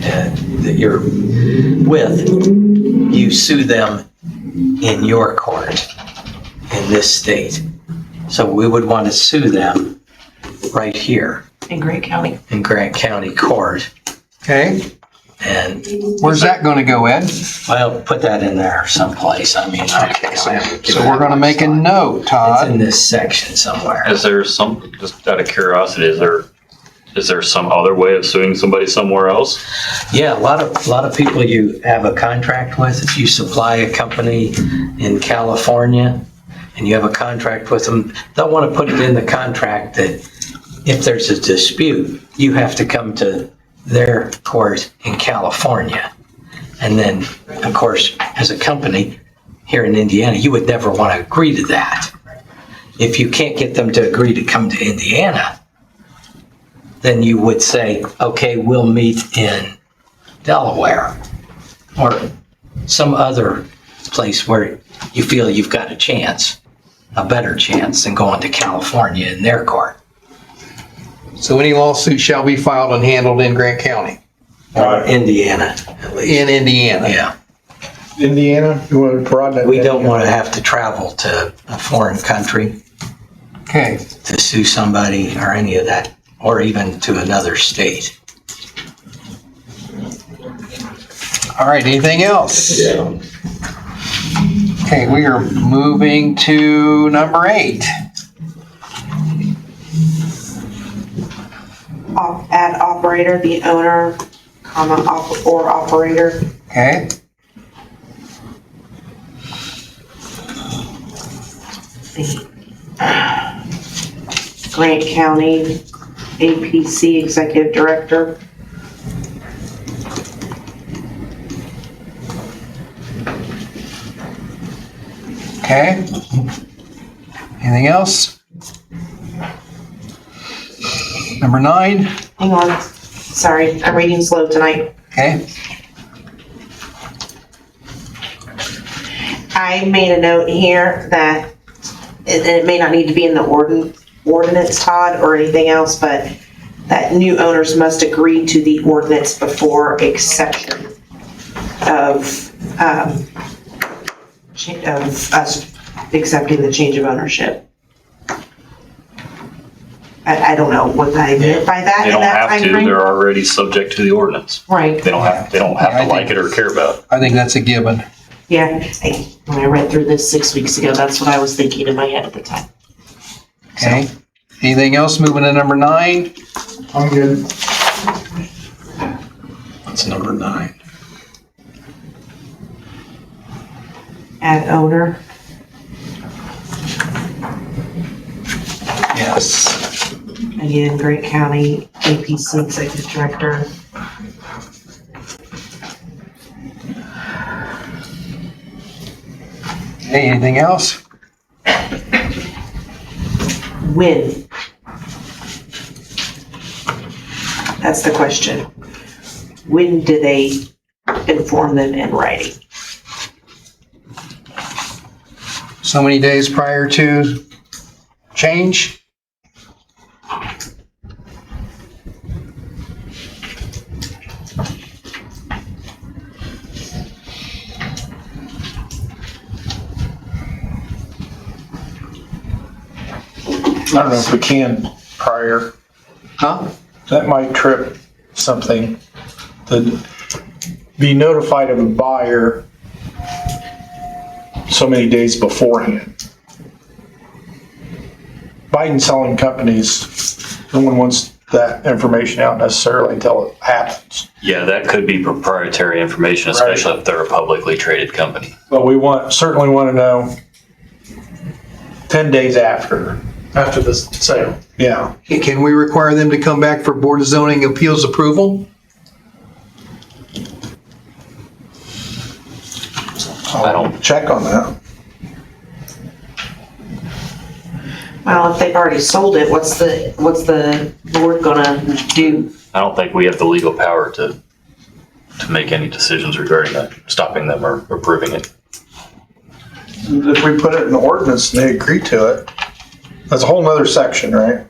that you're with, you sue them in your court in this state. So we would want to sue them right here In Grant County. in Grant County Court. Okay, And, where's that gonna go, Ed? well, put that in there someplace. I mean, So we're gonna make a note, It's Todd. in this section somewhere. Is there some, just out of curiosity, is there some other way of suing somebody somewhere else? Yeah, a lot of people you have a contract with, if you supply a company in California and you have a contract with them, they'll want to put it in the contract that if there's a dispute, you have to come to their court in California. And then, of course, as a company here in Indiana, you would never want to agree to that. If you can't get them to agree to come to Indiana, then you would say, okay, we'll meet in Delaware or some other place where you feel you've got a chance, a better chance than going to California in their court. So any lawsuit shall be filed and handled in Grant County, Or Indiana, at least. in Indiana. Yeah. Indiana, you want to broaden it? We don't want to have to travel to a foreign country Okay, to sue somebody or any of that, or even to another state. all right, anything else? Okay, we are moving to number 8. Add operator, the owner, comma, or operator. Okay, Grant County APC Executive Director. okay. Anything else? Number 9, Hang on, sorry, I'm reading slow tonight. okay, I made a note here that, and it may not need to be in the ordinance, Todd, or anything else, but that new owners must agree to the ordinance before acceptance of us accepting the change of ownership. I don't know what I meant by that They in don't that have to, timeframe. they're already subject to the ordinance. Right, They don't have I to like it or care about it. I think that's a given. yeah, when I read through this 6 weeks ago, that's what I was thinking in my head at the time. Okay, anything else? Moving to number 9. I'm good. That's number 9. Add owner. Yes. Again, Grant County APC Executive Director. Hey, anything else? When? That's the question. When do they inform them in writing? So many days prior to change? I don't know if we can prior. Huh? That might trip something. To be notified of a buyer so many days beforehand. Buying and selling companies, no one wants that information out necessarily until it happens. Yeah, that could be proprietary information, especially if they're a publicly traded company. But we certainly want to know 10 days after. After the sale. Yeah. Can we require them to come back for Board of Zoning Appeals approval? I don't- check on that. Well, if they've already sold it, what's the board gonna do? I don't think we have the legal power to make any decisions regarding that, stopping them or approving it. If we put it in the ordinance and they agree to it, that's a whole nother section, right?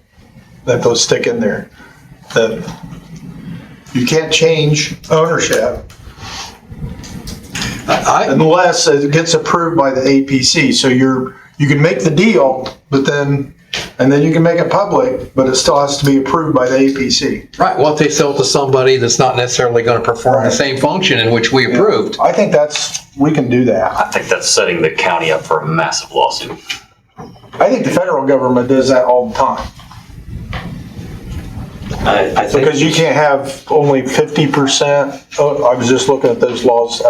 That they'll stick in there. That you can't change ownership unless it gets approved by the APC. So you can make the deal, but then you can make it public, but it still has to be approved by the APC. Right, well, if they sell it to somebody that's not necessarily going to perform the same function in which we approved. I think we can do that. I think that's setting the county up for a massive lawsuit. I think the federal government does that all the time. I think. Because you can't have only 50%, I was just looking at those laws,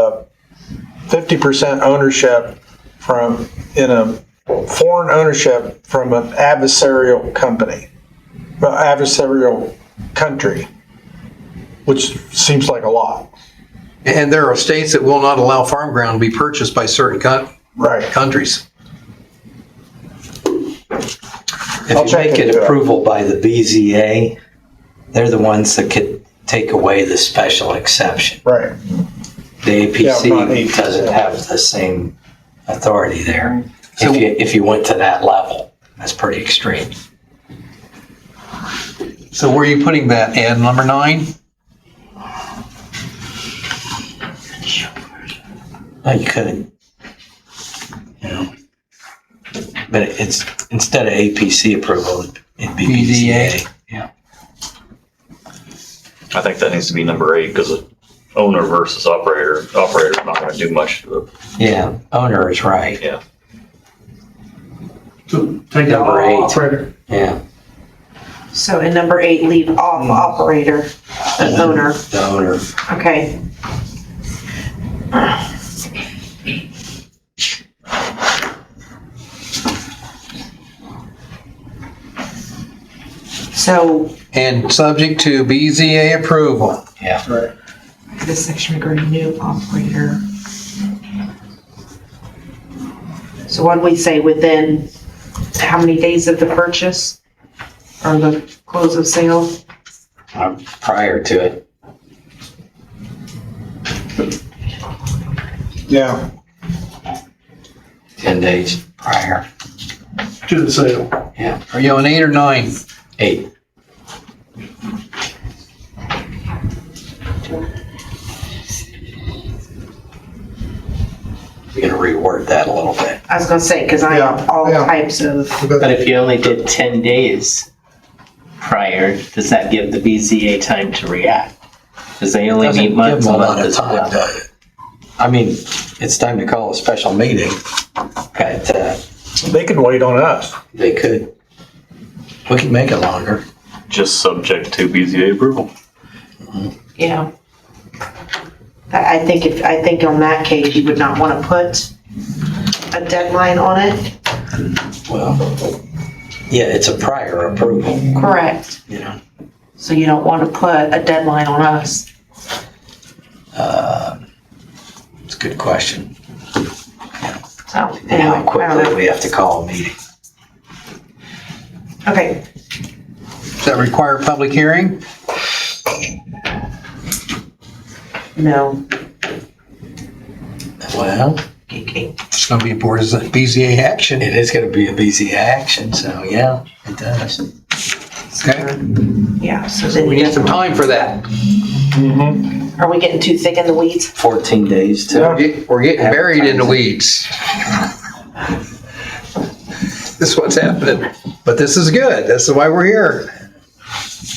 50% ownership in a foreign ownership from an adversarial country, which seems like a lot. And there are states that will not allow farm ground to be purchased by certain countries. If you make it approval by the BZA, they're the ones that could take away the special exception. Right. The APC Yeah, not APC. doesn't have the same authority there. If you went to that level, that's pretty extreme. So where are you putting that, Ed, number 9? No, you couldn't. But it's instead of APC approval, it'd be BZA. Yeah. I think that needs to be number 8 because owner versus operator. Operator's not going to do much. Yeah, owner is right. Yeah. So take out Number 8. operator. Yeah, So in number 8, leave off operator, the owner. the owner. Okay. So And subject to BZA approval. Yeah. Right. this section regarding new operator. So what do we say, within how many days of the purchase or the close of sale? Prior to it. Yeah. 10 days prior. To the sale. Yeah, Are you on 8 or 9? 8. We're gonna reword that a little bit. I was gonna say, because I have all Yeah. types of, But if you only did 10 days prior, does that give the BZA time to react? Because they only Doesn't meet give once them a a lot month of as time, well. does it? I mean, it's time to call a special meeting. But They can wait on us. they could, we could make it longer. Just subject to BZA approval. yeah. I think on that case, you would not want to put a deadline on it. Well, yeah, it's a prior approval, Correct. you know. So you don't want to put a deadline on us. It's a good question. So And how anyway, I don't quickly know. we have to call a meeting. Okay, Does that require a public hearing? no. Well, Okay. It's going to be Board of BZA action. it is gonna be a BZA action, so yeah, it does. Okay. Yeah, so then We need some time for that. are we getting too thick in the weeds? 14 days to. We're getting buried in the weeds. This is what's happening. But this is good. This is why we're here.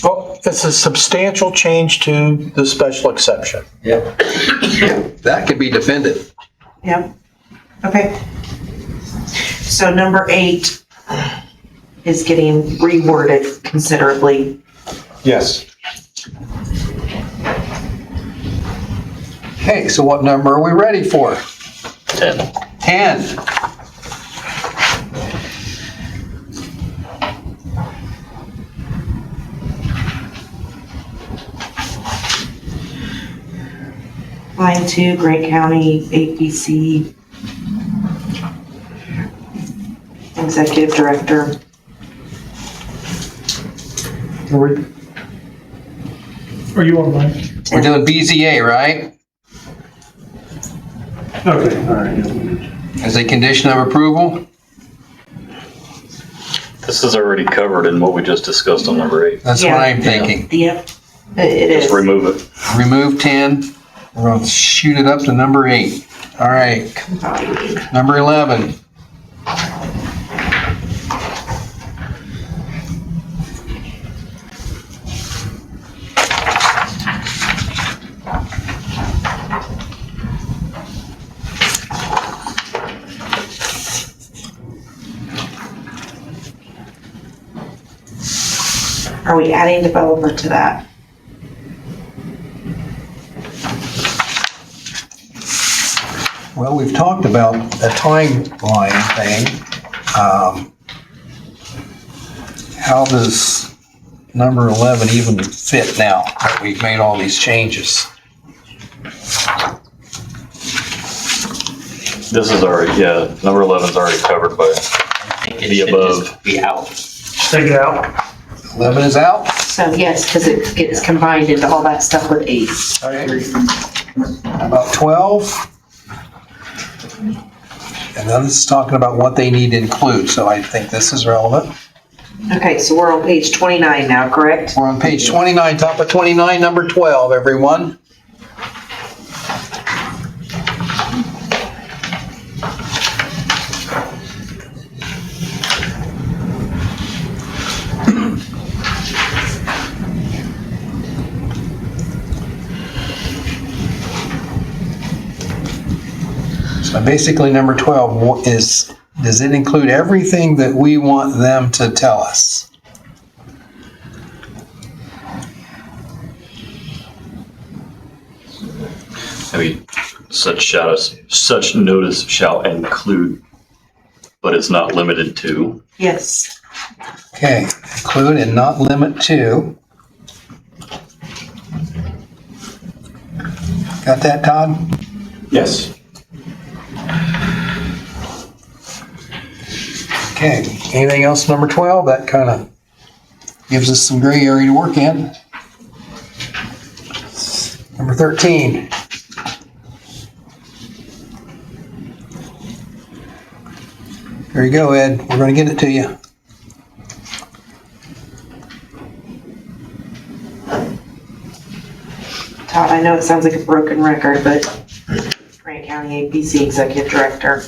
Well, it's a substantial change to the special exception. Yep. That could be defended. Yep. Okay. So number 8 is getting reworded considerably. Yes. Okay, so what number are we ready for? 10. 10. Line 2, Grant County, APC, Executive Director. Are you on mic? We're doing BZA, right? Okay, all right. As a condition of approval? This is already covered in what we just discussed on number 8. That's what I'm thinking. Yep, it is. Just remove it. Remove 10. We're going to shoot it up to number 8. All right. Number 11. Are we adding developer to that? Well, we've talked about a timeline thing. How does number 11 even fit now that we've made all these changes? This is already, yeah, number 11 is already covered by the above. Be out. Take it out. 11 is out? So yes, because it gets combined into all that stuff with 8. How about 12? And then it's talking about what they need to include, so I think this is relevant. Okay, so we're on page 29 now, correct? We're on page 29, top of 29, number 12, everyone. So basically, number 12 is, does it include everything that we want them to tell us? I mean, such notice shall include, but it's not limited to. Yes. Okay, include and not limit to. Got that, Todd? Yes. Okay, anything else, number 12? That kind of gives us some gray area to work in. Number 13. There you go, Ed. We're going to get it to you. Todd, I know it sounds like a broken record, but Grant County APC Executive Director.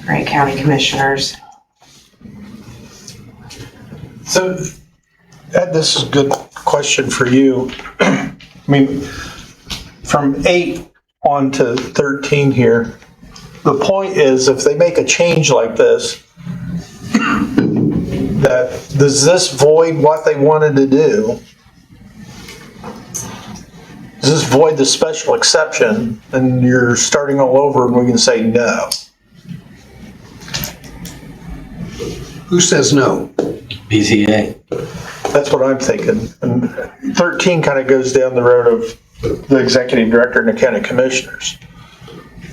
Grant County Commissioners. So, Ed, this is a good question for you. I mean, from 8 on to 13 here, the point is if they make a change like this, that does this void what they wanted to do? Does this void the special exception? And you're starting all over and we can say no. Who says no? BZA. That's what I'm thinking. And 13 kind of goes down the road of the executive director and the county commissioners.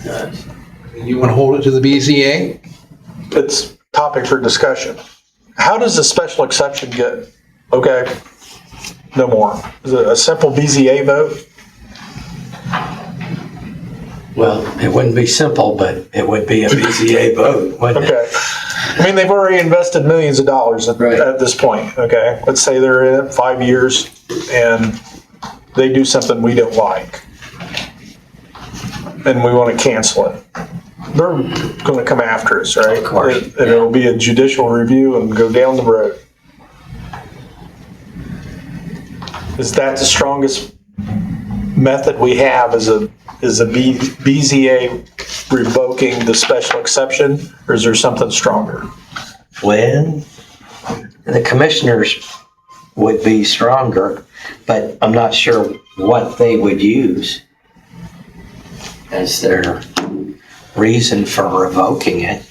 You want to hold it to the BZA? It's topic for discussion. How does a special exception get, okay, no more? Is it a simple BZA vote? Well, it wouldn't be simple, but it would be a BZA vote, wouldn't it? Okay. I mean, they've already invested millions of dollars at this point, okay? Let's say they're in it 5 years and they do something we don't like. And we want to cancel it. They're going to come after us, right? Of course. And it'll be a judicial review and go down the road. Is that the strongest method we have is a BZA revoking the special exception, or is there something stronger? Well, the commissioners would be stronger, but I'm not sure what they would use as their reason for revoking it.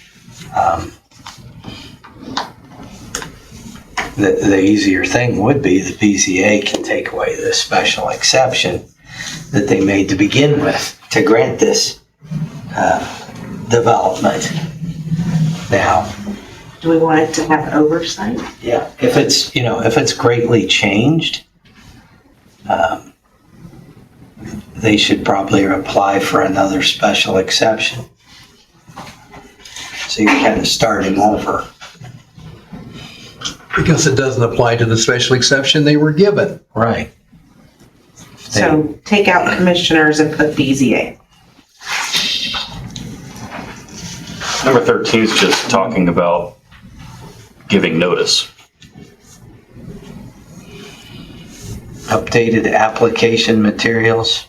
The easier thing would be the BZA can take away the special exception that they made to begin with to grant this development. Now, Do we want it to have oversight? yeah, if it's greatly changed, they should probably apply for another special exception. So you're kind of starting over. Because it doesn't apply to the special exception they were given. Right. So take out commissioners and put BZA. Number 13 is just talking about giving notice. Updated application materials,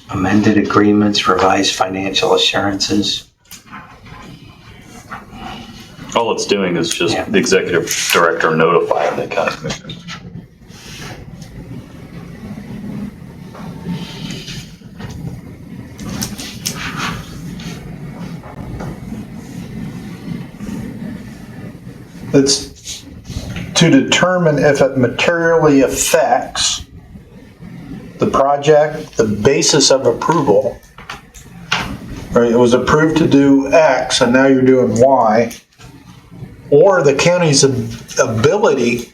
amended agreements, revised financial assurances. All it's doing is just Yeah. the executive director notifying the county commissioners. It's to determine if it materially affects the project, the basis of approval. Right, it was approved to do X and now you're doing Y. Or the county's ability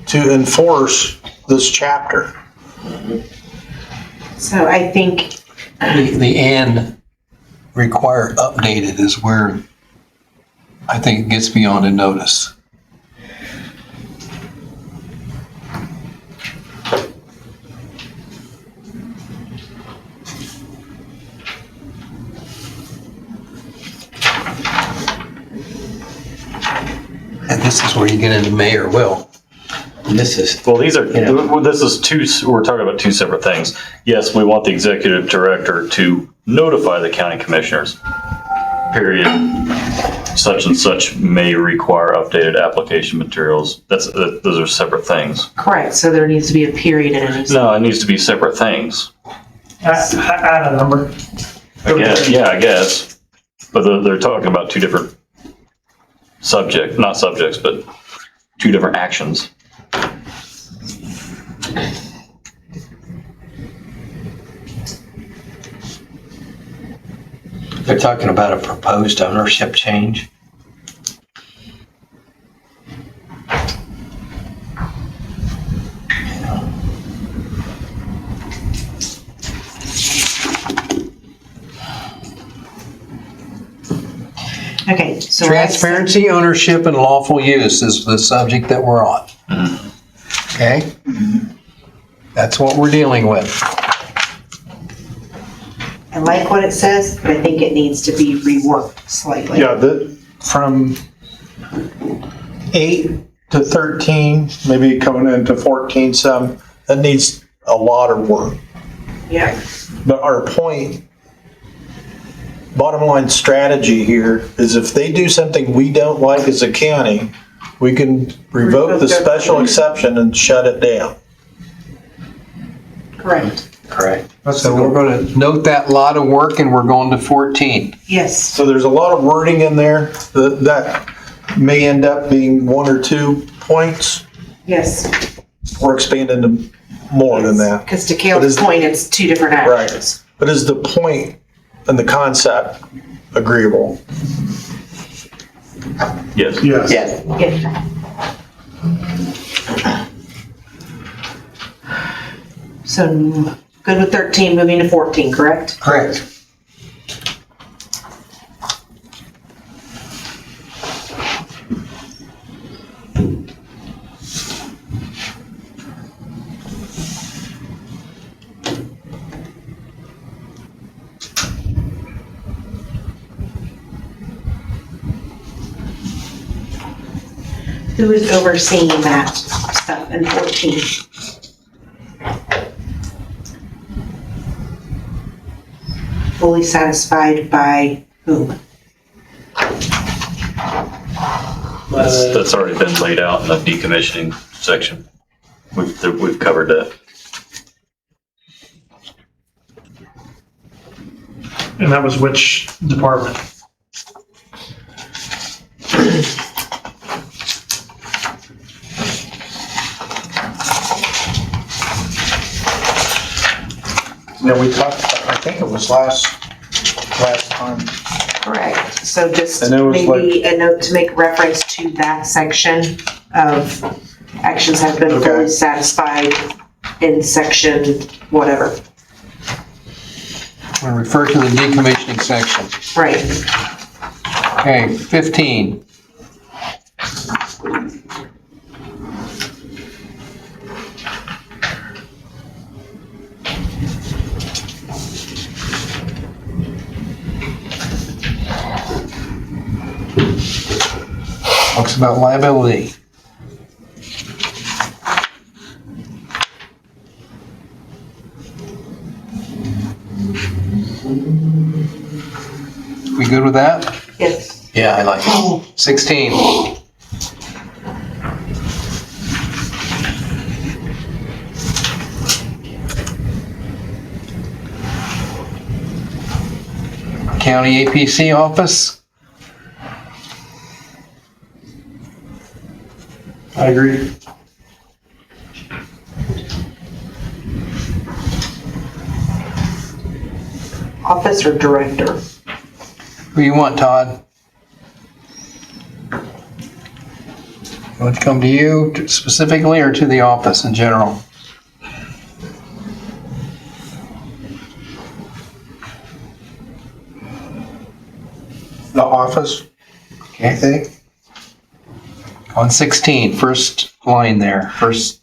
to enforce this chapter. So I think, The and required updated is where I think it gets beyond a notice. And this is where you get into may or will. And this is, Well, these are, Yeah. this is we're talking about two separate things. Yes, we want the executive director to notify the county commissioners, period. Such and such may require updated application materials. Those are separate things. correct, so there needs to be a period and it needs to No, it needs to be separate things. Add a number. I guess. But they're talking about two different not subjects, but two different actions. they're talking about a proposed ownership change. Okay, so. Transparency, ownership, and lawful use is the subject that we're on. Okay? That's what we're dealing with. I like what it says, but I think it needs to be reworked slightly. Yeah, from 8 to 13, maybe coming into 14 some, that needs a lot of work. Yeah, But our point, bottom line strategy here is if they do something we don't like as a county, we can revoke the special exception and shut it down. correct. Correct. So we're going to note that lot of work and we're going to 14. Yes, So there's a lot of wording in there that may end up being 1 or 2 points yes. or expand into more than that. Because to But Caleb's is- point, it's two different actions. But is the point and the concept agreeable? Yes. Yes. Yeah. So, good with 13, moving to 14, correct? Correct. Who is overseeing that stuff in 14? Fully satisfied by whom? That's already been laid out in the decommissioning section. We've covered that. And that was which department? Yeah, we talked, I think it was last time. Correct. So just And it was maybe a note to make reference to that section of actions have been Okay. fully satisfied in section whatever. I'm going to refer to the decommissioning section. Right. Okay, 15. Talks about liability. We good with that? Yes. Yeah, I like it. 16. County APC office. I agree. Office or director? Who you want, Todd? Want to come to you specifically or to the office in general? The office? Okay. On 16, first line there, first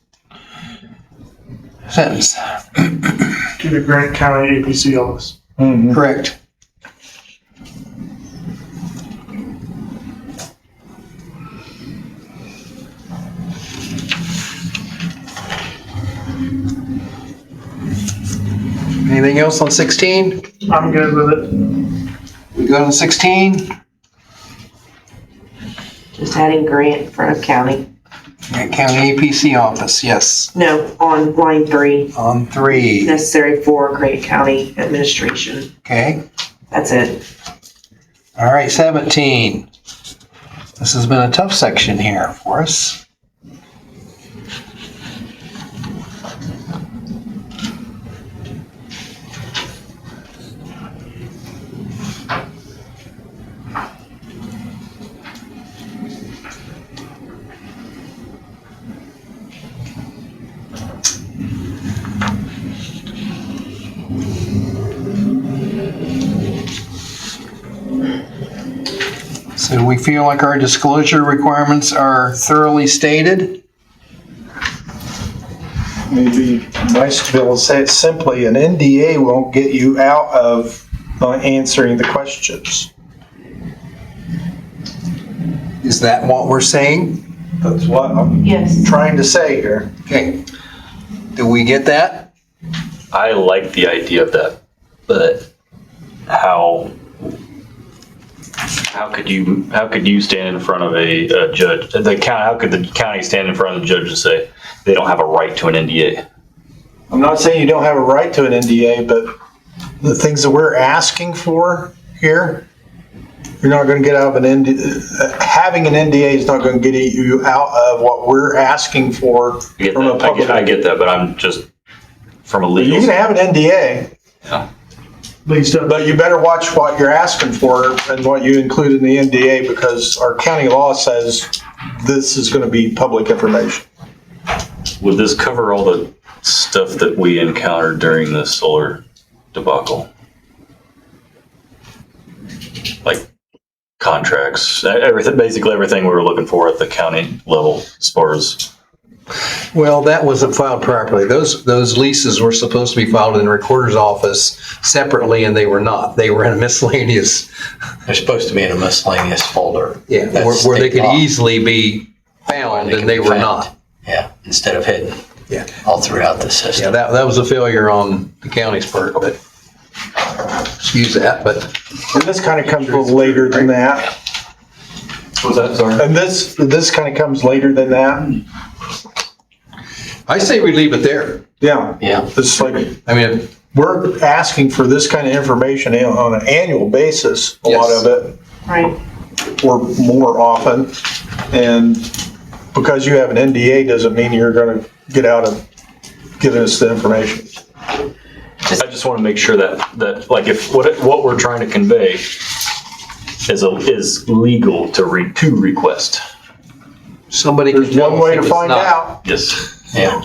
sentence. To the Grant County APC office. Correct. Anything else on 16? I'm good with it. We go to 16? Just adding Grant in front of county. County APC office, yes. No, on line 3, On 3, necessary for Grant County administration. okay. That's it. All right, 17. This has been a tough section here for us. So do we feel like our disclosure requirements are thoroughly stated? Maybe nice to be able to say it simply, an NDA won't get you out of answering the questions. Is that what we're saying? That's what I'm Yes. trying to say here. Okay. Do we get that? I like the idea of that, but how could you stand in front of a judge? How could the county stand in front of the judge and say they don't have a right to an NDA? I'm not saying you don't have a right to an NDA, but the things that we're asking for here, you're not going to get out of an NDA. Having an NDA is not going to get you out of what we're asking for I get from a that. public. I get that, but I'm just from a legal. You can have an NDA. Yeah. Please don't. But you better watch what you're asking for and what you include in the NDA, because our county law says this is going to be public information. Would this cover all the stuff that we encountered during the solar debacle? Like contracts, everything, basically everything we were looking for at the county level as far as. Well, that wasn't filed properly. Those leases were supposed to be filed in the recorder's office separately, and they were not. They were in a miscellaneous, They're supposed to be in a miscellaneous folder. yeah, That's where they state could law. easily be found, and they were not. Yeah, instead of hidden. Yeah. All throughout the Yeah, system. that was a failure on the county's part, but excuse that, but And this kind of comes a little later than that. Was that, sorry? And this kind of comes later than that. I say we leave it there. Yeah. Yeah. It's like, I mean, we're asking for this kind of information on an annual basis, a lot Yes. of it, Right. or more often. And because you have an NDA doesn't mean you're going to get out of giving us the information. I just want to make sure that like if what we're trying to convey is legal to request. somebody can There's tell one us way if to it's find not. out. Yes. Yeah.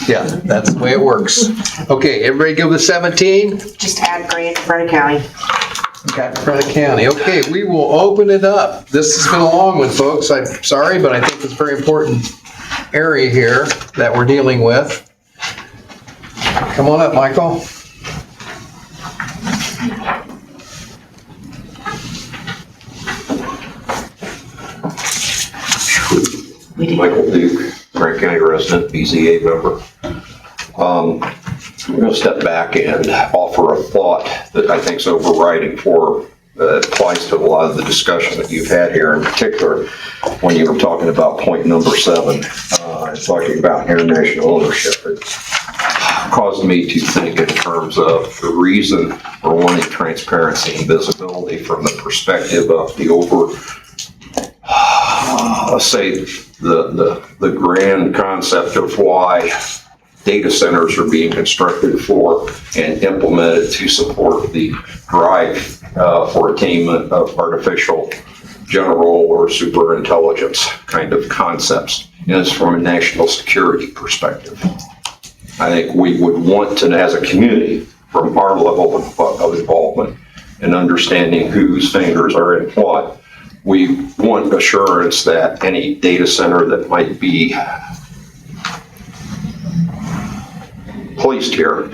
Yeah, that's the way it works. Okay, everybody good with 17? Just add Gray in front of county. Okay, in front of county. Okay, we will open it up. This has been a long one, folks. I'm sorry, but I think it's a very important area here that we're dealing with. Come on up, Michael. Michael Duke, Grant County resident, BZA member. I'm going to step back and offer a thought that I think is overriding for, applies to a lot of the discussion that you've had here, in particular when you were talking about point number 7, talking about international ownership. It caused me to think in terms of the reason for wanting transparency and visibility from the perspective of the let's say the grand concept of why data centers are being constructed for and implemented to support the drive for attainment of artificial general or super intelligence kind of concepts, and it's from a national security perspective. I think we would want to, as a community, from our level of involvement and understanding whose fingers are in what, we want assurance that any data center that might be placed here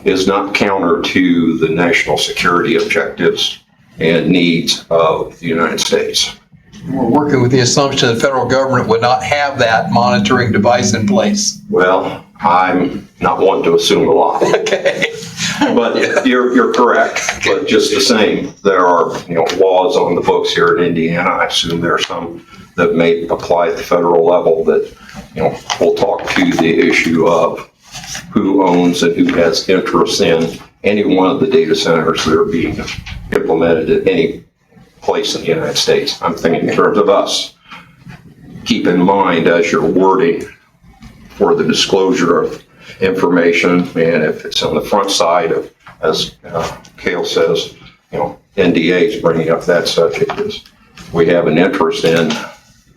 is not counter to the national security objectives and needs of the United States. We're working with the assumption the federal government would not have that monitoring device in place. Well, I'm not one to assume a lot. Okay. But you're correct. But just the same, there are, laws on the books here in Indiana. I assume there are some that may apply at the federal level that, will talk to the issue of who owns and who has interest in any one of the data centers that are being implemented at any place in the United States. I'm thinking in terms of us. Keep in mind as you're wording for the disclosure of information, and if it's on the front side of, as Cale says, NDAs, bringing up that subject, is we have an interest in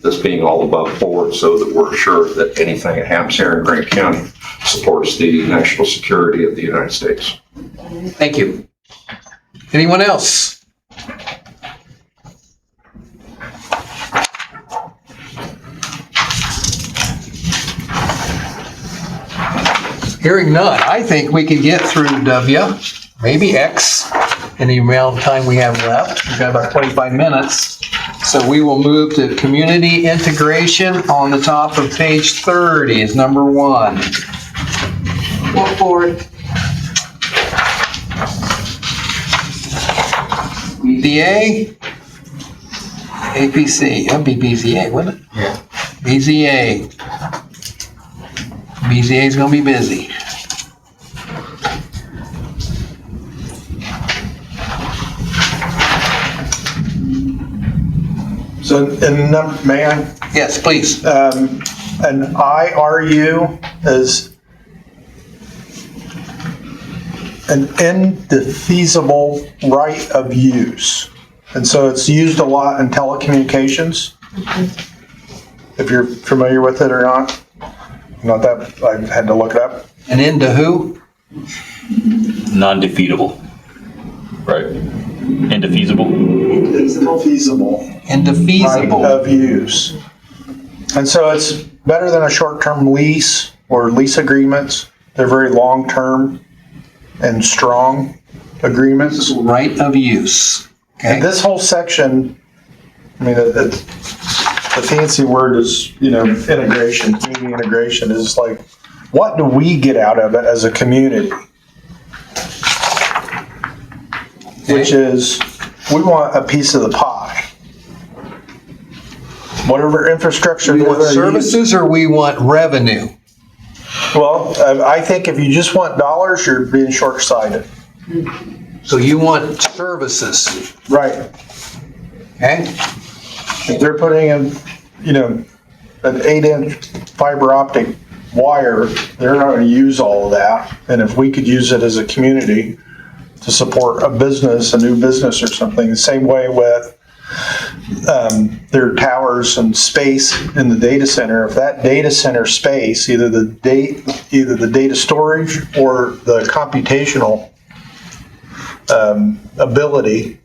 this being all above board so that we're sure that anything that happens here in Grant County supports the national security of the United States. Thank you. Anyone else? Hearing none, I think we can get through W, maybe X, in the amount of time we have left. We've got about 25 minutes. So we will move to community integration on the top of page 30 is number 1. Walk forward. BZA, APC, that'd be BZA, wouldn't it? Yeah. BZA. BZA's gonna be busy. So, may I? Yes, please. An IRU is an indefeasible right of use. And so it's used a lot in telecommunications. If you're familiar with it or not. Not that, I had to look it up. And into who? Non-defeatable. Right. Indefeasible. Feasible. Right Indefeasible. of use. And so it's better than a short-term lease or lease agreements. They're very long-term and strong agreements. Right of use. Okay. And this whole section, I mean, the fancy word is, integration, community integration is like, what do we get out of it as a community? Which is, we want a piece of the pie. Whatever infrastructure. We want they're gonna use. services or we want revenue? Well, I think if you just want dollars, you're being short-sighted. So you want services, Right. okay? If they're putting in, an 8-inch fiber optic wire, they're not gonna use all of that. And if we could use it as a community to support a business, a new business or something, the same way with their towers and space in the data center. If that data center space, either the data storage or the computational ability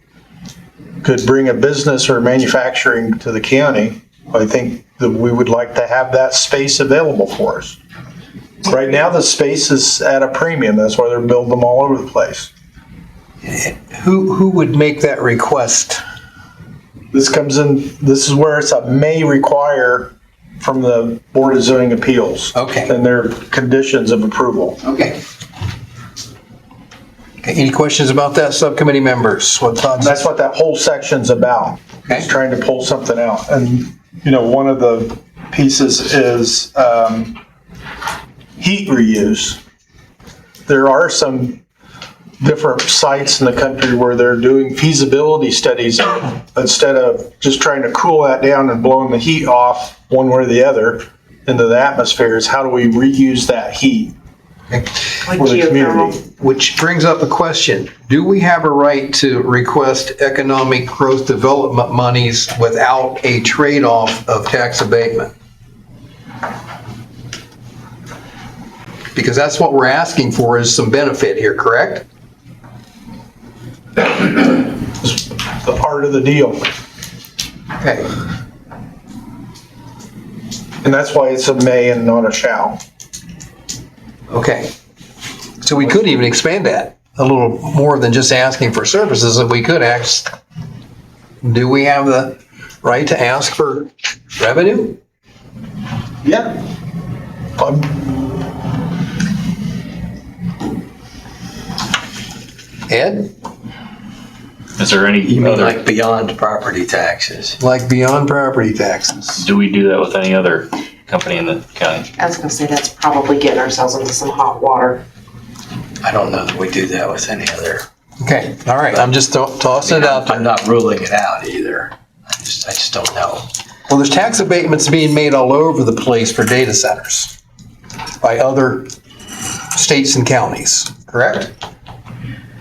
could bring a business or manufacturing to the county, I think that we would like to have that space available for us. Right now, the space is at a premium. That's why they're building them all over the place. Who would make that request? This comes in, this is where it's a may require from the Board of Zoning Appeals. Okay. And their conditions of approval. Okay. Okay, any questions about that, subcommittee members? What thoughts? That's what that whole section's about. Okay. It's trying to pull something out. And, one of the pieces is heat reuse. There are some different sites in the country where they're doing feasibility studies instead of just trying to cool that down and blowing the heat off one way or the other into the atmosphere. Is how do we reuse that heat Like for the community? geothermal. Which brings up a question. Do we have a right to request economic growth development monies without a trade-off of tax abatement? Because that's what we're asking for, is some benefit here, correct? The part of the deal. Okay. And that's why it's a may and not a shall. Okay. So we could even expand that a little more than just asking for services. If we could ask, do we have the right to ask for revenue? Yeah. Ed? Is there any You mean other, like beyond property taxes? Like beyond property taxes? do we do that with any other company in the county? I was gonna say that's probably getting ourselves into some hot water. I don't know that we do that with any other. Okay, all right, I'm just tossing it out I'm there. not ruling it out either. I just don't know. Well, there's tax abatements being made all over the place for data centers by other states and counties, correct?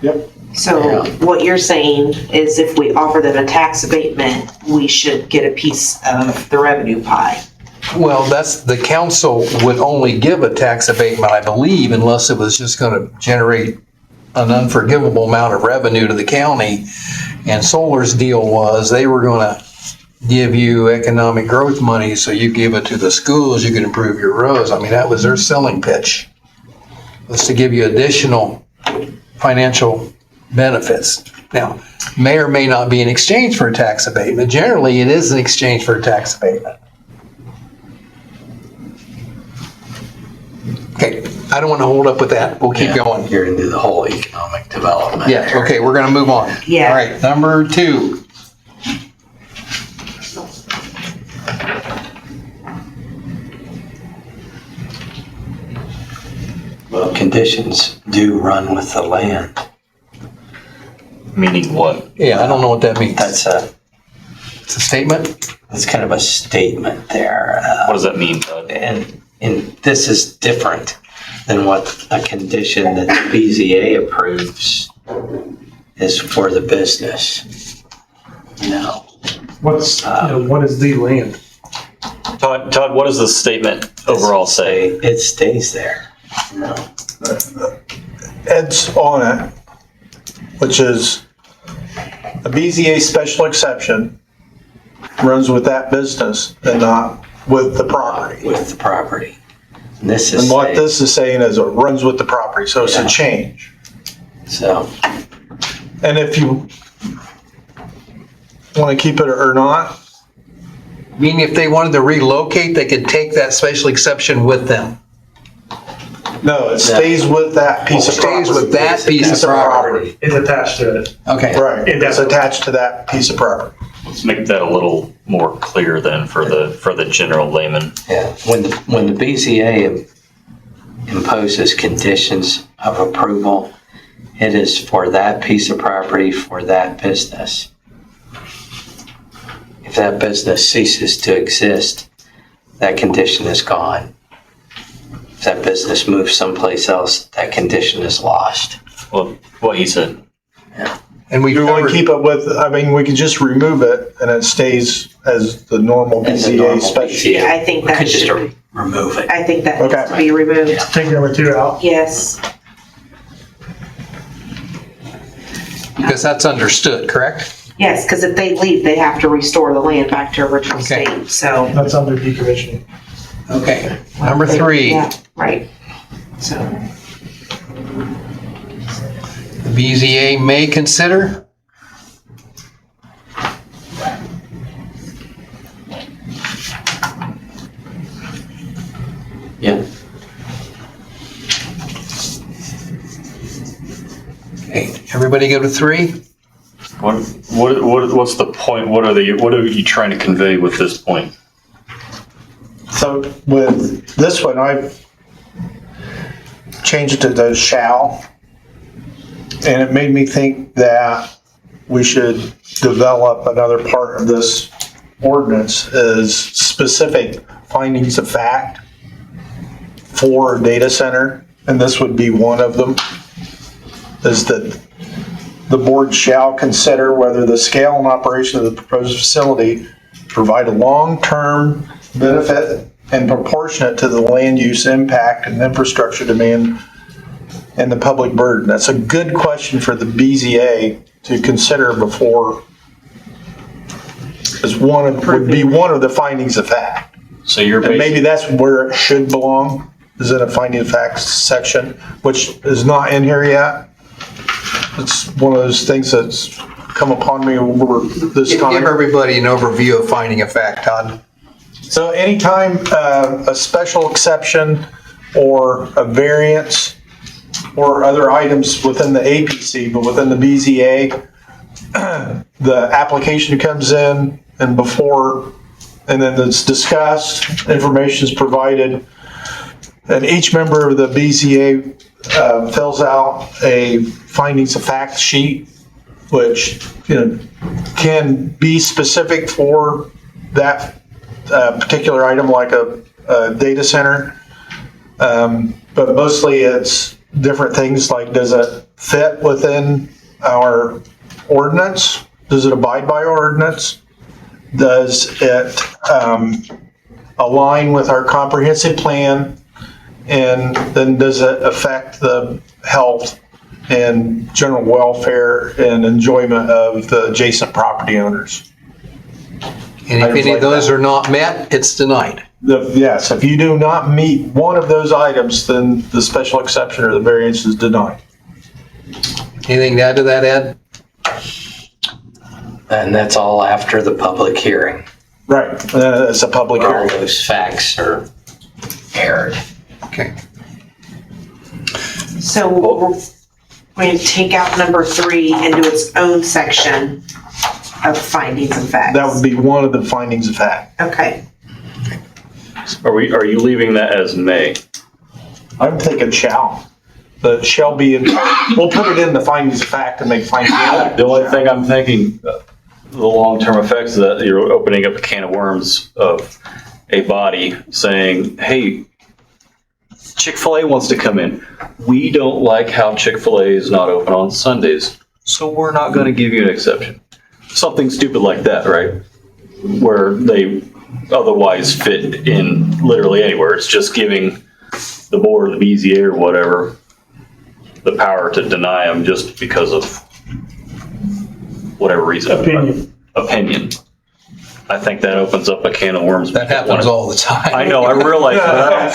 Yep. So Yeah. what you're saying is if we offer them a tax abatement, we should get a piece of the revenue pie. Well, the council would only give a tax abatement, I believe, unless it was just gonna generate an unforgivable amount of revenue to the county. And Solar's deal was they were gonna give you economic growth money, so you give it to the schools, you could improve your roads. I mean, that was their selling pitch, was to give you additional financial benefits. Now, may or may not be in exchange for a tax abatement. Generally, it is in exchange for a tax abatement. Okay, I don't want to hold up with that. We'll keep Yeah, going. You're into the whole economic development. Yeah, okay, we're gonna move on. Yeah. All right, number 2. Well, conditions do run with the land. Meaning what? Yeah, I don't know what that means. That's It's a statement? kind of a statement there. What does that mean, Doug? And this is different then what a condition that the BZA approves is for the business. What is the land? Todd, what does the statement overall say? It stays there. Ed's on it, which is a BZA special exception runs with that business and not with the property. With the property. And this is And what saying- this is saying is it runs with the property, so it's a change. So, And if you want to keep it or not, Meaning if they wanted to relocate, they could take that special exception with them. no, it stays with that piece of property. Stays with that piece of property. It's attached to it. Okay. Right, it's attached to that piece of property. Let's make that a little more clear then for the general layman. yeah, when the BZA imposes conditions of approval, it is for that piece of property, for that business. If that business ceases to exist, that condition is gone. If that business moves someplace else, that condition is lost. Well, what he said. And we You want covered, to keep it with, I mean, we can just remove it and it stays as the normal As a BZA normal special. BZA. I think We that could just should, remove it. I think that needs Okay. to be removed. Take number 2 out. Yes. because that's understood, correct? Yes, because if they leave, they have to restore the land back to original Okay. state, so. That's under decommissioning. Okay. Number 3, Yeah, right. So, the BZA may consider. Yeah. Okay, everybody go to 3? What's the point? What are you trying to convey with this point? So with this one, I've changed it to shall. And it made me think that we should develop another part of this ordinance as specific findings of fact for a data center. And this would be one of them, is that the board shall consider whether the scale and operation of the proposed facility provide a long-term benefit and proportionate to the land use impact and infrastructure demand and the public burden. That's a good question for the BZA to consider before, would be one of the findings of fact. So you're And maybe basically, that's where it should belong, is in a finding of facts section, which is not in here yet. It's one of those things that's come upon me over this Give time. everybody an overview of finding a fact, Todd. So anytime a special exception or a variance or other items within the APC, but within the BZA, the application comes in and then it's discussed, information is provided, and each member of the BZA fills out a findings of fact sheet, which can be specific for that particular item, like a data center. But mostly it's different things like, does it fit within our ordinance? Does it abide by our ordinance? Does it align with our comprehensive plan? And then does it affect the health and general welfare and enjoyment of the adjacent property owners? And if any of those are not met, it's denied. Yes, if you do not meet one of those items, then the special exception or the variance is denied. Anything to add to that, Ed? And that's all after the public hearing. Right, it's a public Where all hearing. those facts are aired. Okay. so we're going to take out number 3 and do its own section of findings and facts. That would be one of the findings of fact. Okay. are you leaving that as may? I'm thinking shall. The shall be, we'll put it in the findings of fact and make findings of fact. The only thing I'm thinking, the long-term effects of that, you're opening up a can of worms of a body saying, hey, Chick-fil-A wants to come in. We don't like how Chick-fil-A is not open on Sundays, so we're not going to give you an exception. Something stupid like that, right? Where they otherwise fit in literally anywhere. It's just giving the board, the BZA or whatever, the power to deny them just because of whatever reason. Opinion. I think that opens up a can of worms. That happens all the time. I know, I realize that.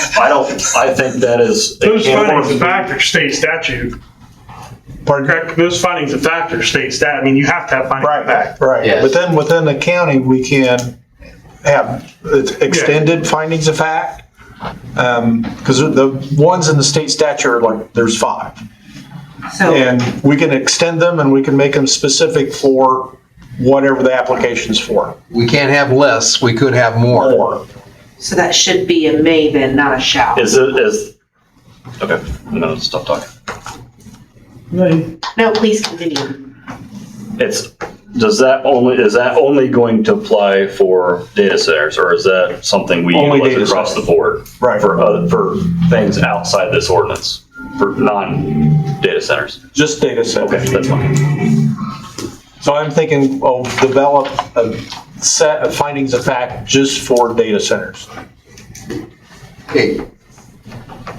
I think that is. Those findings of fact are state statute. Correct? Those findings of fact are state stat. I mean, you have to have findings of fact. Right. Yes. But then within the county, we can have extended findings of fact. Because the ones in the state statute are like, there's 5. So, And we can extend them and we can make them specific for whatever the application's for. We can't have less, we could have more. Or, so that should be a may then, not a shall. Okay, no, stop talking. No, please continue. Is that only going to apply for data centers, or is that something we Only utilize data across centers. the board? Right. For things outside this ordinance, for non-data centers? just data Okay, centers. that's fine. So I'm thinking, develop a set of findings of fact just for data centers. Okay.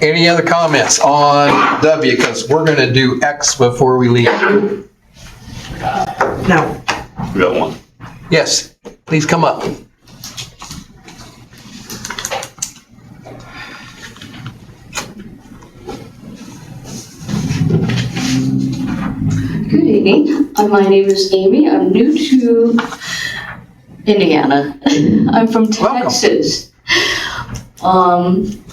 Any other comments on W? Because we're going to do X before we leave. No. We got one. Yes, please come up. Good evening. My name is Amy. I'm new to Indiana. I'm from Texas.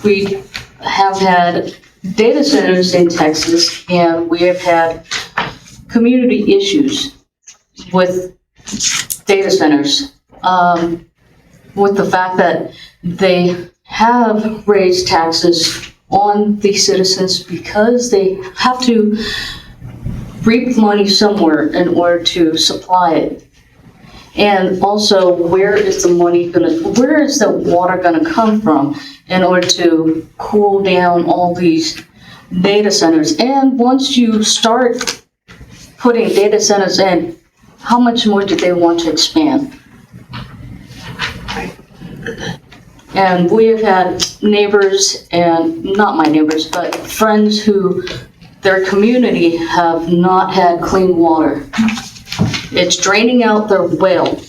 We have had data centers in Texas, and we have had community issues with data centers. With the fact that they have raised taxes on the citizens because they have to reap money somewhere in order to supply it. And also, where is the water gonna come from in order to cool down all these data centers? And once you start putting data centers in, how much more do they want to expand? And we have had neighbors, and not my neighbors, but friends who their community have not had clean water. It's draining out their well.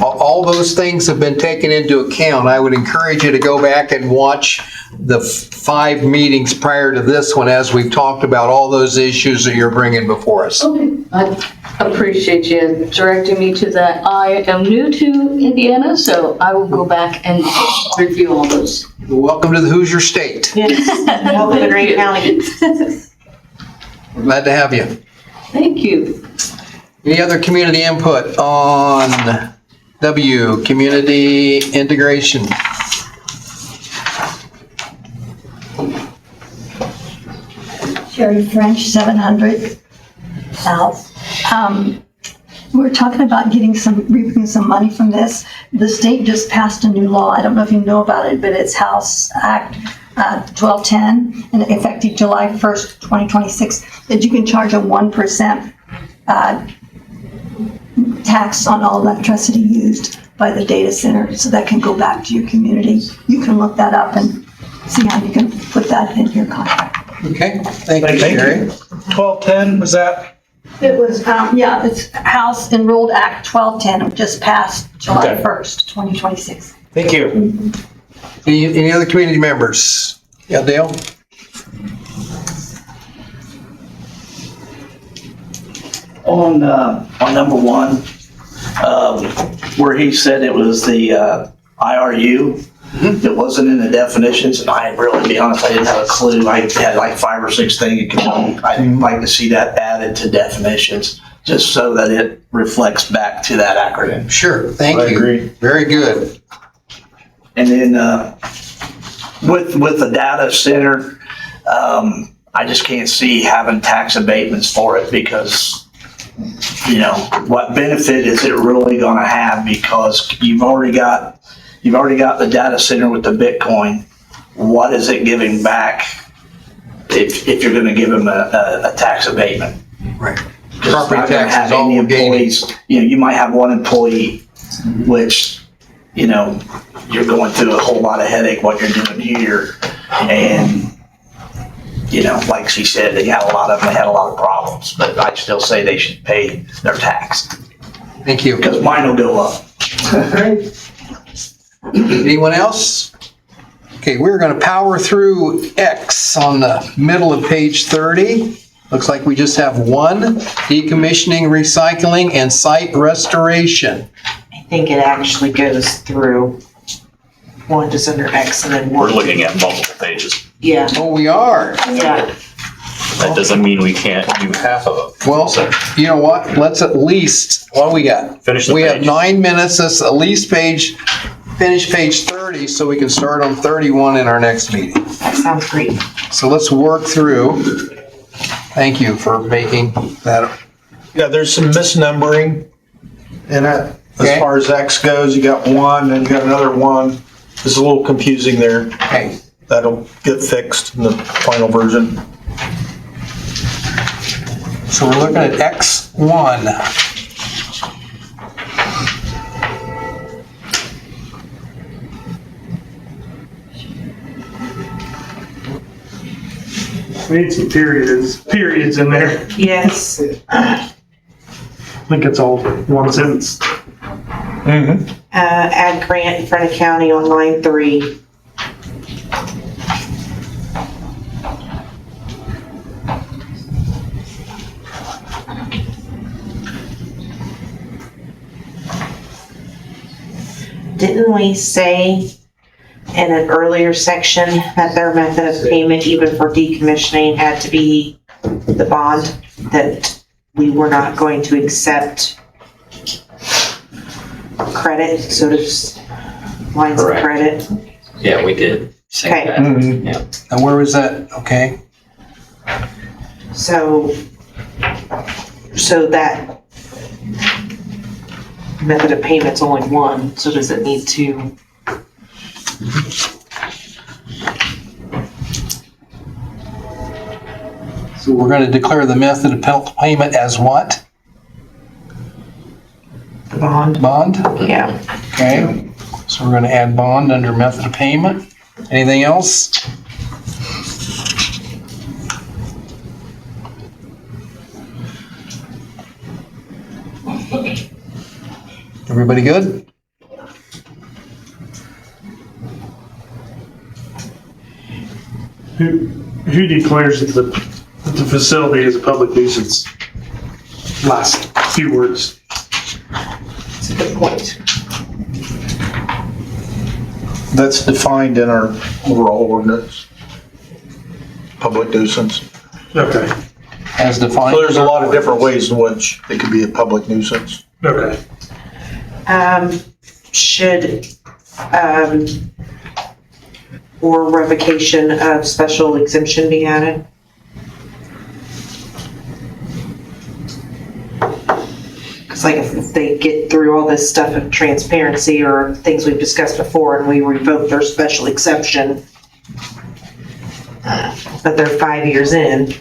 All those things have been taken into account. I would encourage you to go back and watch the 5 meetings prior to this one as we've talked about all those issues that you're bringing before us. Okay, I appreciate you directing me to that. I am new to Indiana, so I will go back and review all those. Welcome to the Hoosier State. Yes. Welcome to Green County. We're glad to have you. Thank you. Any other community input on W, community integration? Sherry French, 700 South. We're talking about reaping some money from this. The state just passed a new law. I don't know if you know about it, but it's House Act 1210, and effective July 1st, 2026, that you can charge a 1% tax on all electricity used by the data center, so that can go back to your community. You can look that up and see how you can put that in your contract. Okay, thank you, Sherry. 1210, was that? It was, it's House Enrolled Act 1210, it just passed July Okay. 1st, 2026. Thank you. Any other community members? Yeah, Dale? On number 1, where he said it was the IRU, it wasn't in the definitions, and I really, to be honest, I didn't have a clue. I had like 5 or 6 things. I'd like to see that added to definitions, just so that it reflects back to that acronym. Sure, thank I you. agree. Very good. And then with the data center, I just can't see having tax abatements for it because, what benefit is it really going to have? Because you've already got the data center with the Bitcoin, what is it giving back if you're gonna give them a tax abatement? Right. 'Cause it's Property not gonna tax have is all any we're gaining. employees. You know, you might have one employee, which, you know, you're going through a whole lot of headache what you're doing here. And, you know, like she said, they had a lot of problems, but I still say they should pay their tax. Thank you. Because mine will go up. Anyone else? Okay, we're going to power through X on the middle of page 30. Looks like we just have one, decommissioning, recycling, and site restoration. I think it actually goes through one just under X and then one. We're looking at multiple pages. Yeah, Oh, we are. yeah. That doesn't mean we can't do half of it. Well, you know what? Let's at least, what do we got? Finish the We have page. 9 minutes. Let's at least finish page 30 so we can start on 31 in our next meeting. That sounds great. So let's work through. Thank you for making that. Yeah, there's some misnumbering in it. As Okay. far as X goes, you got one, and you got another one. It's a little confusing there. Okay. That'll get fixed in the final version. So we're looking at X1. We need some periods in there. Yes. I think it's all one sentence. Add grant in front of county on line 3. Didn't we say in an earlier section that their method of payment, even for decommissioning, had to be the bond? That we were not going to accept credit, sort of lines of Correct. credit? Yeah, we did say Okay. that. And where was that? Okay. So that method of payment's only one, so does it need to? So we're going to declare the method of payment as what? The bond? Bond? Yeah. Okay. So we're going to add bond under method of payment. Anything else? Everybody good? Who declares that the facility is a public nuisance? Last few words. That's a good point. That's defined in our overall ordinance. Public nuisance. Okay, As defined. So there's a lot of different ways in which it could be a public nuisance. okay. Should, or revocation of special exemption be added? Because like if they get through all this stuff of transparency or things we've discussed before and we revoke their special exception, but they're 5 years in.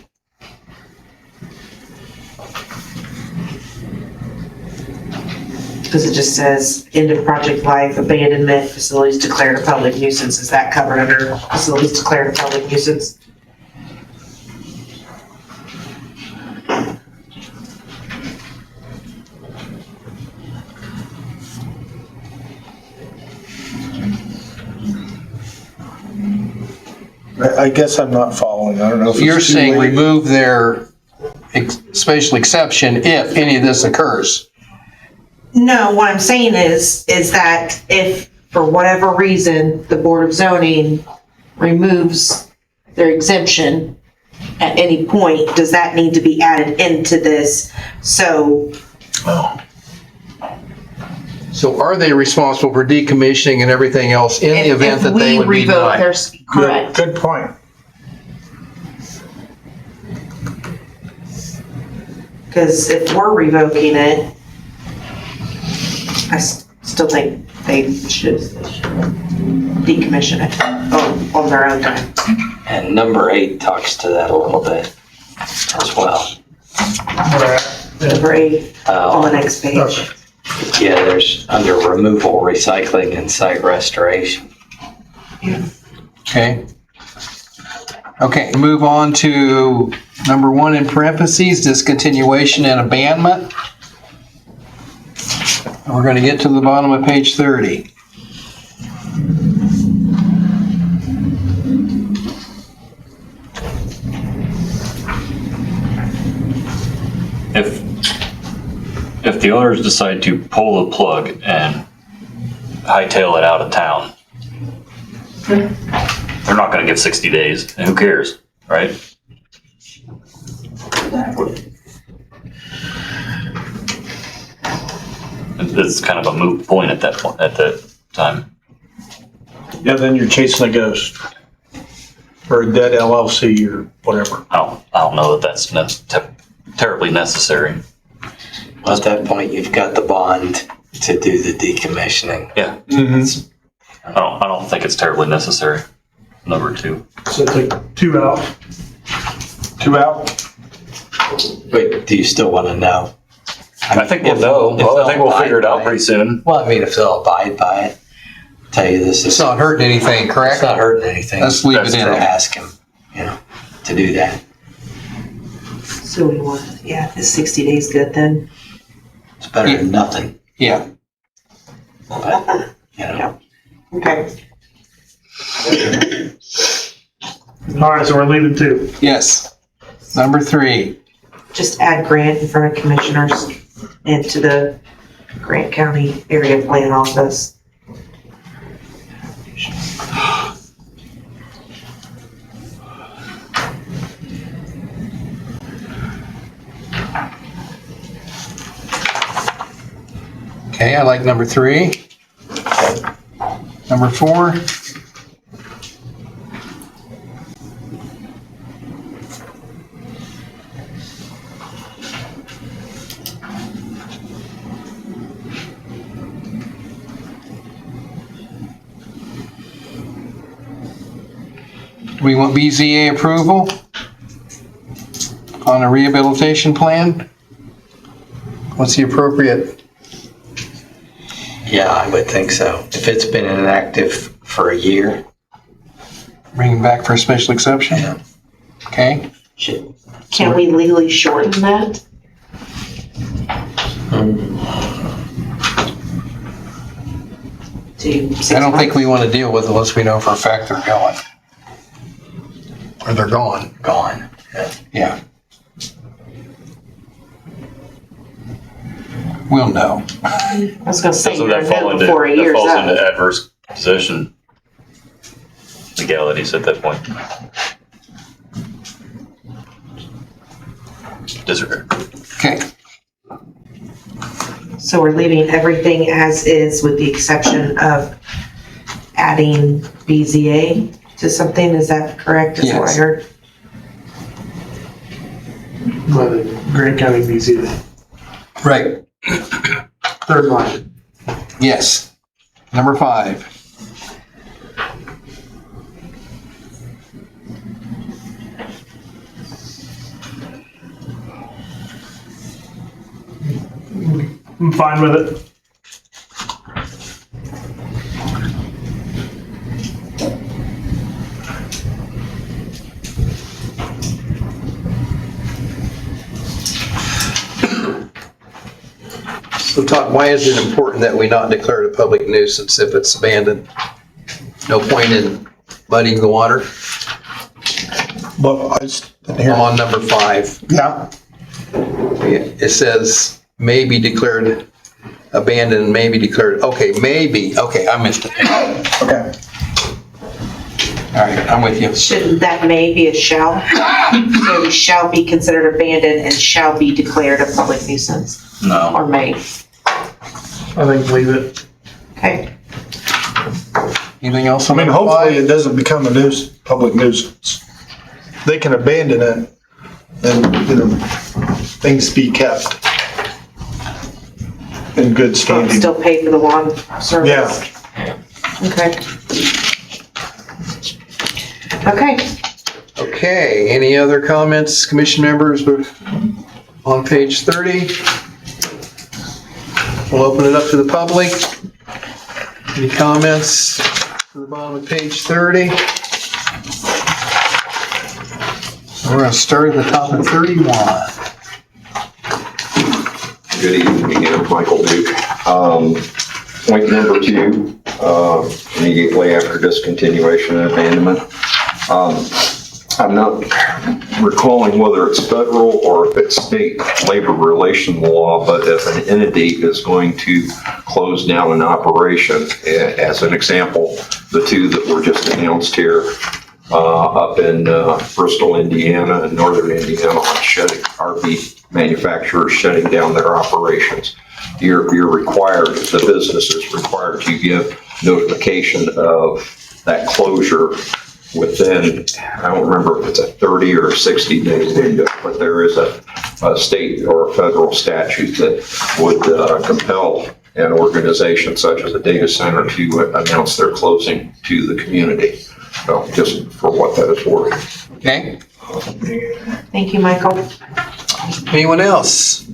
Because it just says, end of project life, abandonment, facilities declared a public nuisance. Is that covered under facilities declared a public nuisance? I guess I'm not following. I don't know if You're it's too saying late. remove their special exception if any of this occurs. No, what I'm saying is that if, for whatever reason, the Board of Zoning removes their exemption at any point, does that need to be added into this? So, So are they responsible for decommissioning and everything else in the event that they would be if we revoke their, denied? correct. Good point. Because if we're revoking it, I still think they should. decommission it on their own time. And number 8 talks to that a little bit as well. Number 8 on the next page. Yeah, there's under removal, recycling, and site restoration. Okay. Okay, move on to number 1 in parentheses, discontinuation and abandonment. We're going to get to the bottom of page 30. If the owners decide to pull the plug and hightail it out of town, they're not gonna give 60 days, and who cares, right? It's kind of a moot point at that point, at that time. Yeah, then you're chasing a ghost. Or a dead LLC or whatever. I don't know that that's terribly necessary. Well, at that point, you've got the bond to do the decommissioning. Yeah. Mm-hmm. I don't think it's terribly necessary. Number 2. So take 2 out. 2 out? Wait, do you still want to know? I think we'll know. Well, I think we'll figure it out pretty soon. Well, I mean, if they'll abide by it, tell you this is. It's not hurting anything, correct? It's not hurting anything. Let's leave it in To there. ask him, to do that. So we want, is 60 days good then? It's better than nothing. Yeah. But, Okay. All right, so we're leaving 2. Yes. Number 3. Just add Grant in front of commissioners into the Grant County Area Plan Office. Okay, I like number 3. Number 4. We want BZA approval on a rehabilitation plan. What's the appropriate? Yeah, I would think so. If it's been inactive for a year. Bring it back for a special exception? Yeah. Okay. Can we legally shorten that? To 6 I don't think months? we want to deal with it unless we know for a fact they're going. Or they're gone. Gone. Yeah. We'll know. I was gonna say, So you're that gonna know before a that year's falls into up. adverse possession legalities at that point. Disregard. Okay. So we're leaving everything as is with the exception of adding BZA to something, is that correct? Is that what I Yes. heard? By the Grant County BZ. Right. 3rd line. Yes. Number 5. I'm fine with it. So Todd, why is it important that we not declare it a public nuisance if it's abandoned? No point in muddying the water? But I just didn't hear. I'm on number 5. Yeah. It says may be declared abandoned, may be declared, okay, maybe, okay, I missed it. Okay. All right, I'm with you. Shouldn't that may be a shall? So we shall be considered abandoned and shall be declared a public nuisance, No. or may. I think leave it. Okay. Anything else I on mean, number hopefully 5? it doesn't become a public nuisance. They can abandon it and, things be kept in good standing. Still pay for the lawn service? Yeah. Okay. Okay. Okay, any other comments, commission members on page 30? We'll open it up to the public. Any comments to the bottom of page 30? We're going to start at the top of 31. Good evening again, Michael Duke. Point number 2, immediately after discontinuation and abandonment. I'm not recalling whether it's federal or if it's state labor relation law, but if an entity is going to close down an operation, as an example, the 2 that were just announced here, up in Bristol, Indiana and Northern Indiana, RV manufacturers shutting down their operations. You're required, the business is required to give notification of that closure within, I don't remember if it's a 30 or 60 day window, but there is a state or a federal statute that would compel an organization such as a data center to announce their closing to the community. So just for what that is worth. Okay, Thank you, Michael. anyone else?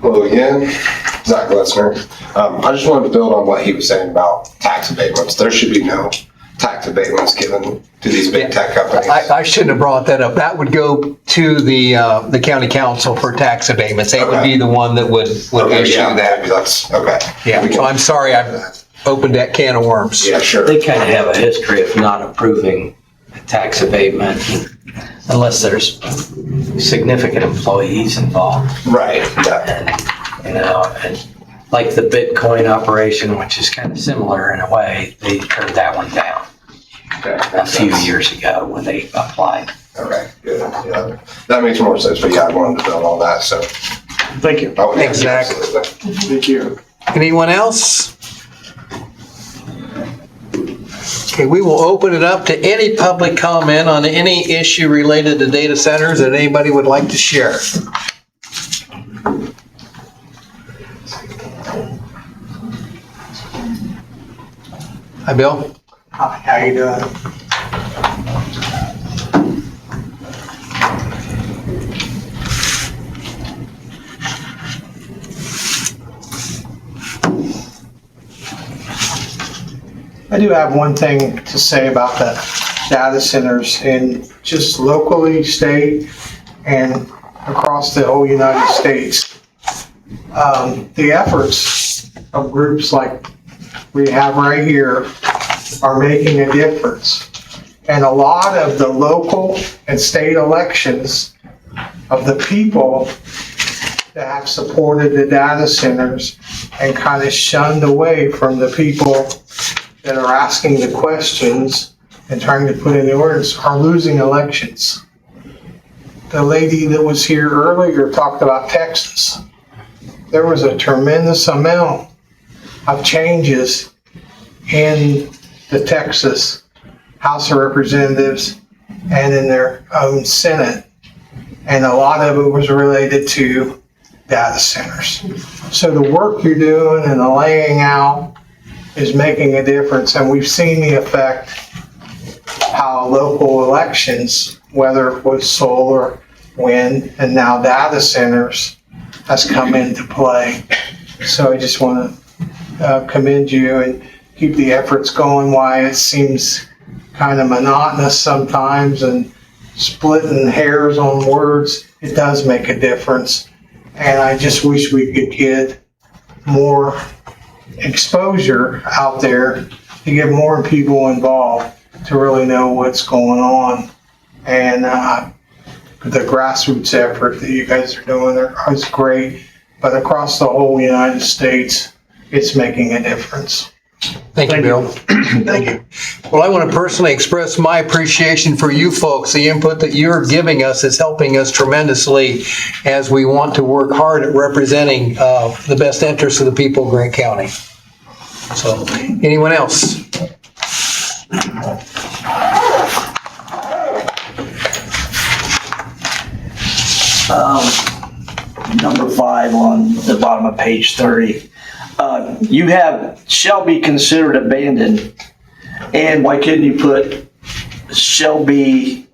Hello again, Zach Glessner. I just wanted to build on what he was saying about tax abatements. There should be no tax abatements given to these big tech companies. I shouldn't have brought that up. That would go to the county council for tax abatements. They would be the one that would Okay, issue yeah, that. maybe that's, okay. Yeah, so I'm sorry I opened that can of worms. Yeah, sure. They kind of have a history of not approving a tax abatement unless there's significant employees involved. Right, yeah. And, and like the Bitcoin operation, which is kind of similar in a way, they turned that one down Okay. a few years ago when they applied. Okay, good. Yeah, that makes more sense, but yeah, I wanted to build on that, so. Thank you. Oh, yeah, Exactly. absolutely. Thank you. Anyone else? Okay, we will open it up to any public comment on any issue related to data centers that anybody would like to share. Hi, Bill. Hi, how you doing? I do have one thing to say about the data centers in just locally, state, and across the whole United States. The efforts of groups like we have right here are making a difference. And a lot of the local and state elections of the people that have supported the data centers and kind of shunned away from the people that are asking the questions and trying to put in the orders are losing elections. The lady that was here earlier talked about Texas. There was a tremendous amount of changes in the Texas House of Representatives and in their own Senate. And a lot of it was related to data centers. So the work you're doing and the laying out is making a difference. And we've seen the effect how local elections, whether it was solar, wind, and now data centers, has come into play. So I just want to commend you and keep the efforts going. Why it seems kind of monotonous sometimes and splitting hairs on words, it does make a difference. And I just wish we could get more exposure out there to get more people involved to really know what's going on. And the grassroots effort that you guys are doing is great, but across the whole United States, it's making a difference. Thank you, Bill. Thank you. Well, I want to personally express my appreciation for you folks. The input that you're giving us is helping us tremendously as we want to work hard at representing the best interests of the people of Grant County. So, anyone else? number 5 on the bottom of page 30. You have shall be considered abandoned, and why couldn't you put shall be,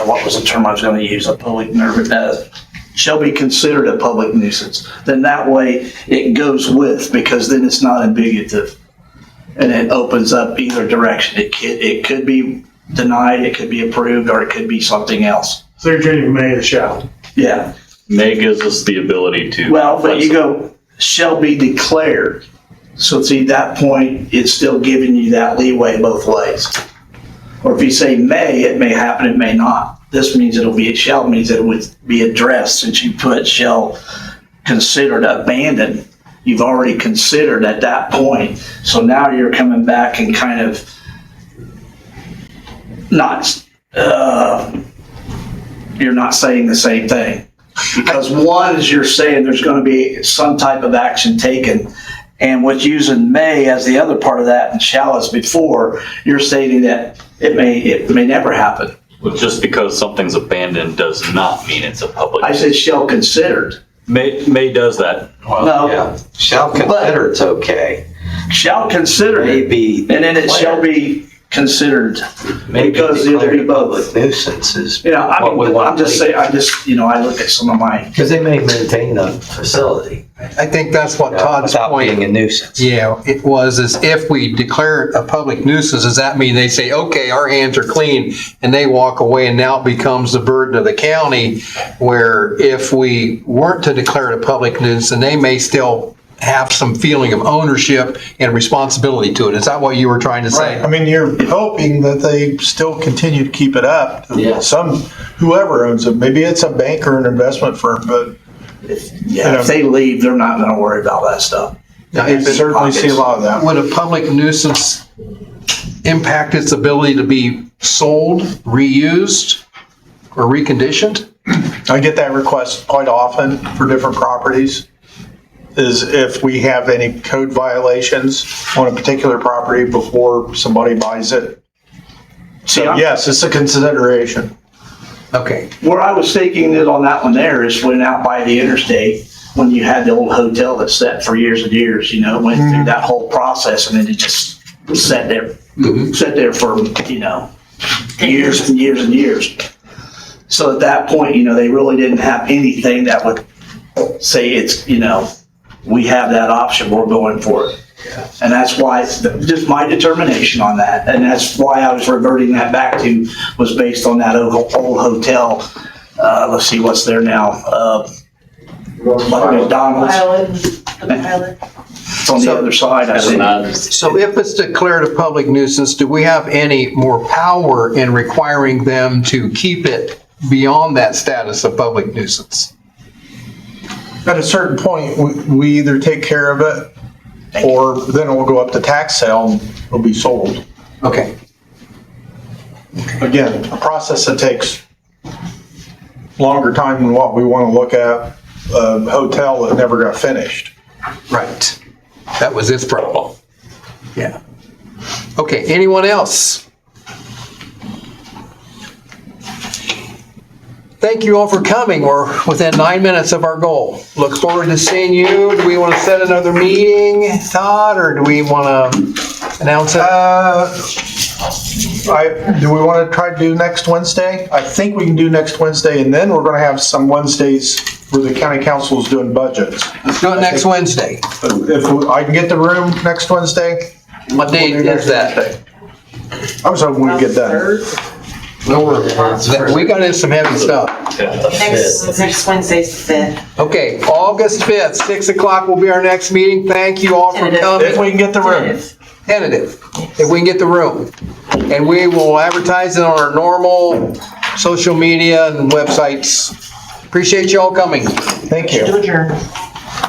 what was the term I was going to use, a public nuisance, shall be considered a public nuisance. Then that way it goes with, because then it's not ambiguous. And it opens up either direction. It could be denied, it could be approved, or it could be something else. So you're changing may to shall. Yeah. May gives us the ability to. Well, but you go, shall be declared. So see, that point, it's still giving you that leeway both ways. Or if you say may, it may happen, it may not. This means it shall means that it would be addressed. Since you put shall considered abandoned, you've already considered at that point. So now you're coming back and kind of not, you're not saying the same thing. Because one is you're saying there's going to be some type of action taken. And with using may as the other part of that and shall as before, you're stating that it may never happen. Well, just because something's abandoned does not mean it's a public. I said shall considered. May does that. No. Yeah, shall consider it's okay. Shall consider May it, be and then it shall be considered. Maybe Because it'll be declared both. public nuisances. You know, What we want I'm just saying, I look at some of my, Because they may maintain the facility I think that's what Todd's without being point, a nuisance. yeah, it was, is if we declare it a public nuisance, does that mean they say, okay, our hands are clean, and they walk away, and now it becomes the burden of the county, where if we weren't to declare it a public nuisance, and they may still have some feeling of ownership and responsibility to it. Is that what you were trying to say? I mean, you're hoping that they still continue to keep it up. Yeah. Whoever owns it, maybe it's a bank or an investment firm, but if they leave, they're not gonna worry about that stuff. I certainly see a lot of that. Would a public nuisance impact its ability to be sold, reused, or reconditioned? I get that request quite often for different properties, is if we have any code violations on a particular property before somebody buys it. See, So yes, it's a consideration. Okay. Where I was taking it on that one there is when out by the interstate, when you had the old hotel that sat for years and years, went through that whole process, and then it just sat there for, years and years and years. So at that point, they really didn't have anything that would say it's, we have that option, we're going for it. And that's why, just my determination on that, and that's why I was reverting that back to, was based on that old hotel. Let's see what's there now. McDonald's. It's on the other side, I think. So if it's declared a public nuisance, do we have any more power in requiring them to keep it beyond that status of public nuisance? At a certain point, we either take care of it, or then it will go up to tax sale and it'll be sold. Okay. Again, a process that takes longer time than what we want to look at, a hotel that never got finished. Right. That was its problem. Yeah. Okay, anyone else? Thank you all for coming. We're within 9 minutes of our goal. Look forward to seeing you. Do we want to set another meeting, Todd, or do we want to announce it? Do we want to try to do next Wednesday? I think we can do next Wednesday, and then we're going to have some Wednesdays where the county council is doing budgets. Let's do it next Wednesday. If I can get the room next Wednesday. What date is that? I was hoping we'd get done. No, we got some heavy stuff. Next Wednesday's the 5th. Okay, August 5th, 6 o'clock will be our next meeting. Thank you all for coming. If we can get the room. Tentative, if we can get the room. And we will advertise it on our normal social media and websites. Appreciate you all coming. Thank you.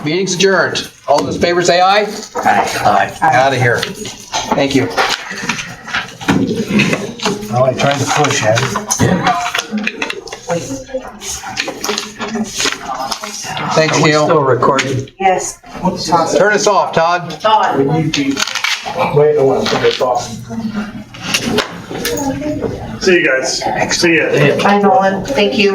Meeting's adjourned. All those in favor say aye. Aye. Out of here. Thank you. Oh, I tried to push it. Thanks, Are we Gail. still recording? Yes. Turn us off, Todd. Todd. Wait, I want to put this off. See you guys. See ya. Bye, Nolan. Thank you.